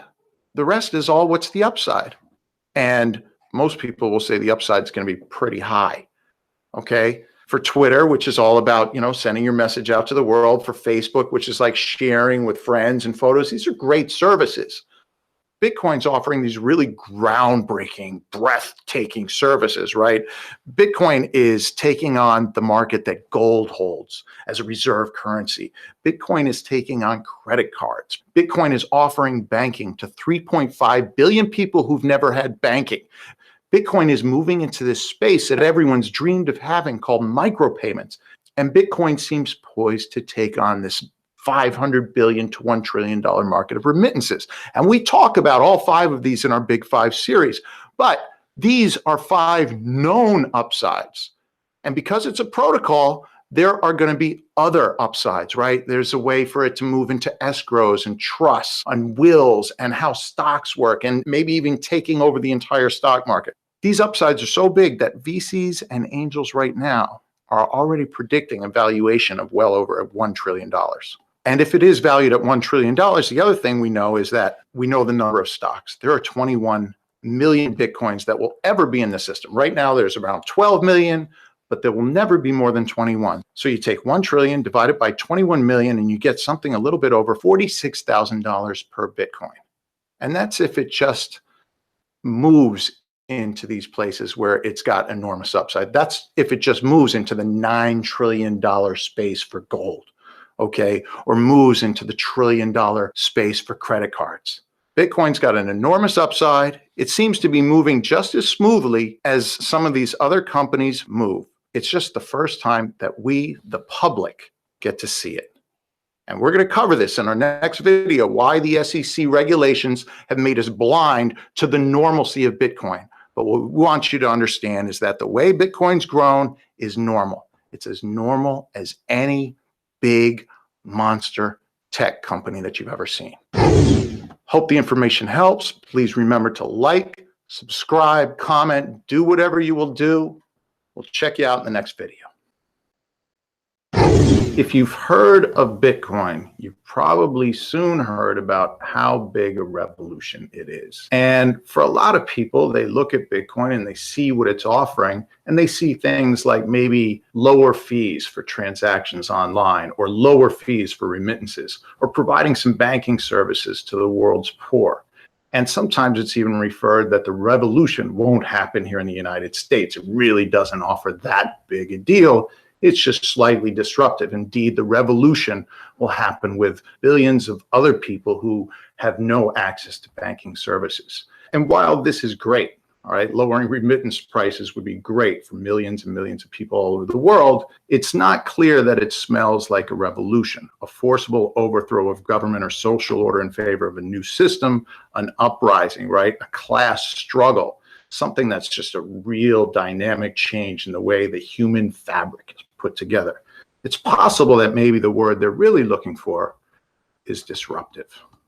the rest is all what's the upside. And most people will say the upside is going to be pretty high, okay? For Twitter, which is all about, you know, sending your message out to the world. For Facebook, which is like sharing with friends and photos. These are great services. Bitcoin's offering these really groundbreaking, breathtaking services, right? Bitcoin is taking on the market that gold holds as a reserve currency. Bitcoin is taking on credit cards. Bitcoin is offering banking to 3.5 billion people who've never had banking. Bitcoin is moving into this space that everyone's dreamed of having called micropayments. And Bitcoin seems poised to take on this $500 billion to $1 trillion market of remittances. And we talk about all 5 of these in our Big 5 series, but these are 5 known upsides. And because it's a protocol, there are going to be other upsides, right? There's a way for it to move into escrows and trusts and wills and how stocks work, and maybe even taking over the entire stock market. These upsides are so big that VCs and angels right now are already predicting a valuation of well over $1 trillion. And if it is valued at $1 trillion, the other thing we know is that we know the number of stocks. There are 21 million Bitcoins that will ever be in the system. Right now, there's around 12 million, but there will never be more than 21. So you take 1 trillion, divide it by 21 million, and you get something a little bit over $46,000 per Bitcoin. And that's if it just moves into these places where it's got enormous upside. That's if it just moves into the $9 trillion space for gold, okay? Or moves into the $1 trillion space for credit cards. Bitcoin's got an enormous upside. It seems to be moving just as smoothly as some of these other companies move. It's just the first time that we, the public, get to see it. And we're going to cover this in our next video, why the SEC regulations have made us blind to the normalcy of Bitcoin. But what we want you to understand is that the way Bitcoin's grown is normal. It's as normal as any big monster tech company that you've ever seen. Hope the information helps. Please remember to like, subscribe, comment, do whatever you will do. We'll check you out in the next video. If you've heard of Bitcoin, you've probably soon heard about how big a revolution it is. And for a lot of people, they look at Bitcoin and they see what it's offering, and they see things like maybe lower fees for transactions online, or lower fees for remittances, or providing some banking services to the world's poor. And sometimes it's even referred that the revolution won't happen here in the United States. It really doesn't offer that big a deal. It's just slightly disruptive. Indeed, the revolution will happen with billions of other people who have no access to banking services. And while this is great, all right, lowering remittance prices would be great for millions and millions of people all over the world, it's not clear that it smells like a revolution, a forcible overthrow of government or social order in favor of a new system, an uprising, right, a class struggle, something that's just a real dynamic change in the way the human fabric is put together. It's possible that maybe the word they're really looking for is disruptive,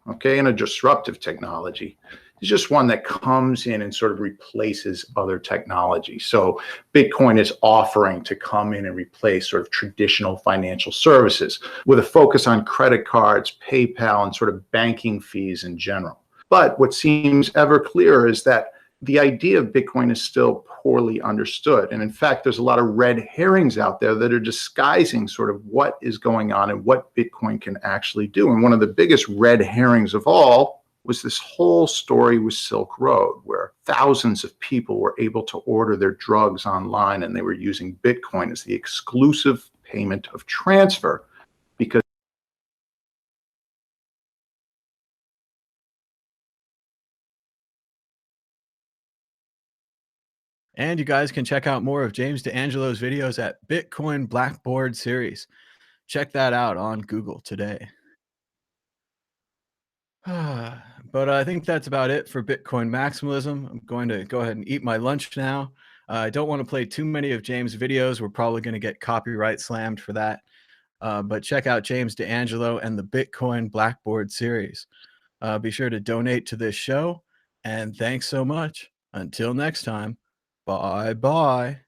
okay? And a disruptive technology is just one that comes in and sort of replaces other technology. So Bitcoin is offering to come in and replace sort of traditional financial services with a focus on credit cards, PayPal, and sort of banking fees in general. But what seems ever clearer is that the idea of Bitcoin is still poorly understood. And in fact, there's a lot of red herrings out there that are disguising sort of what is going on and what Bitcoin can actually do. And one of the biggest red herrings of all was this whole story with Silk Road, where thousands of people were able to order their drugs online, and they were using Bitcoin as the exclusive payment of transfer because And you guys can check out more of James D'Angelo's videos at Bitcoin Blackboard Series. Check that out on Google today. But I think that's about it for Bitcoin Maximalism. I'm going to go ahead and eat my lunch now. I don't want to play too many of James' videos. We're probably going to get copyright slammed for that. But check out James D'Angelo and the Bitcoin Blackboard Series. Be sure to donate to this show. And thanks so much. Until next time. Bye-bye.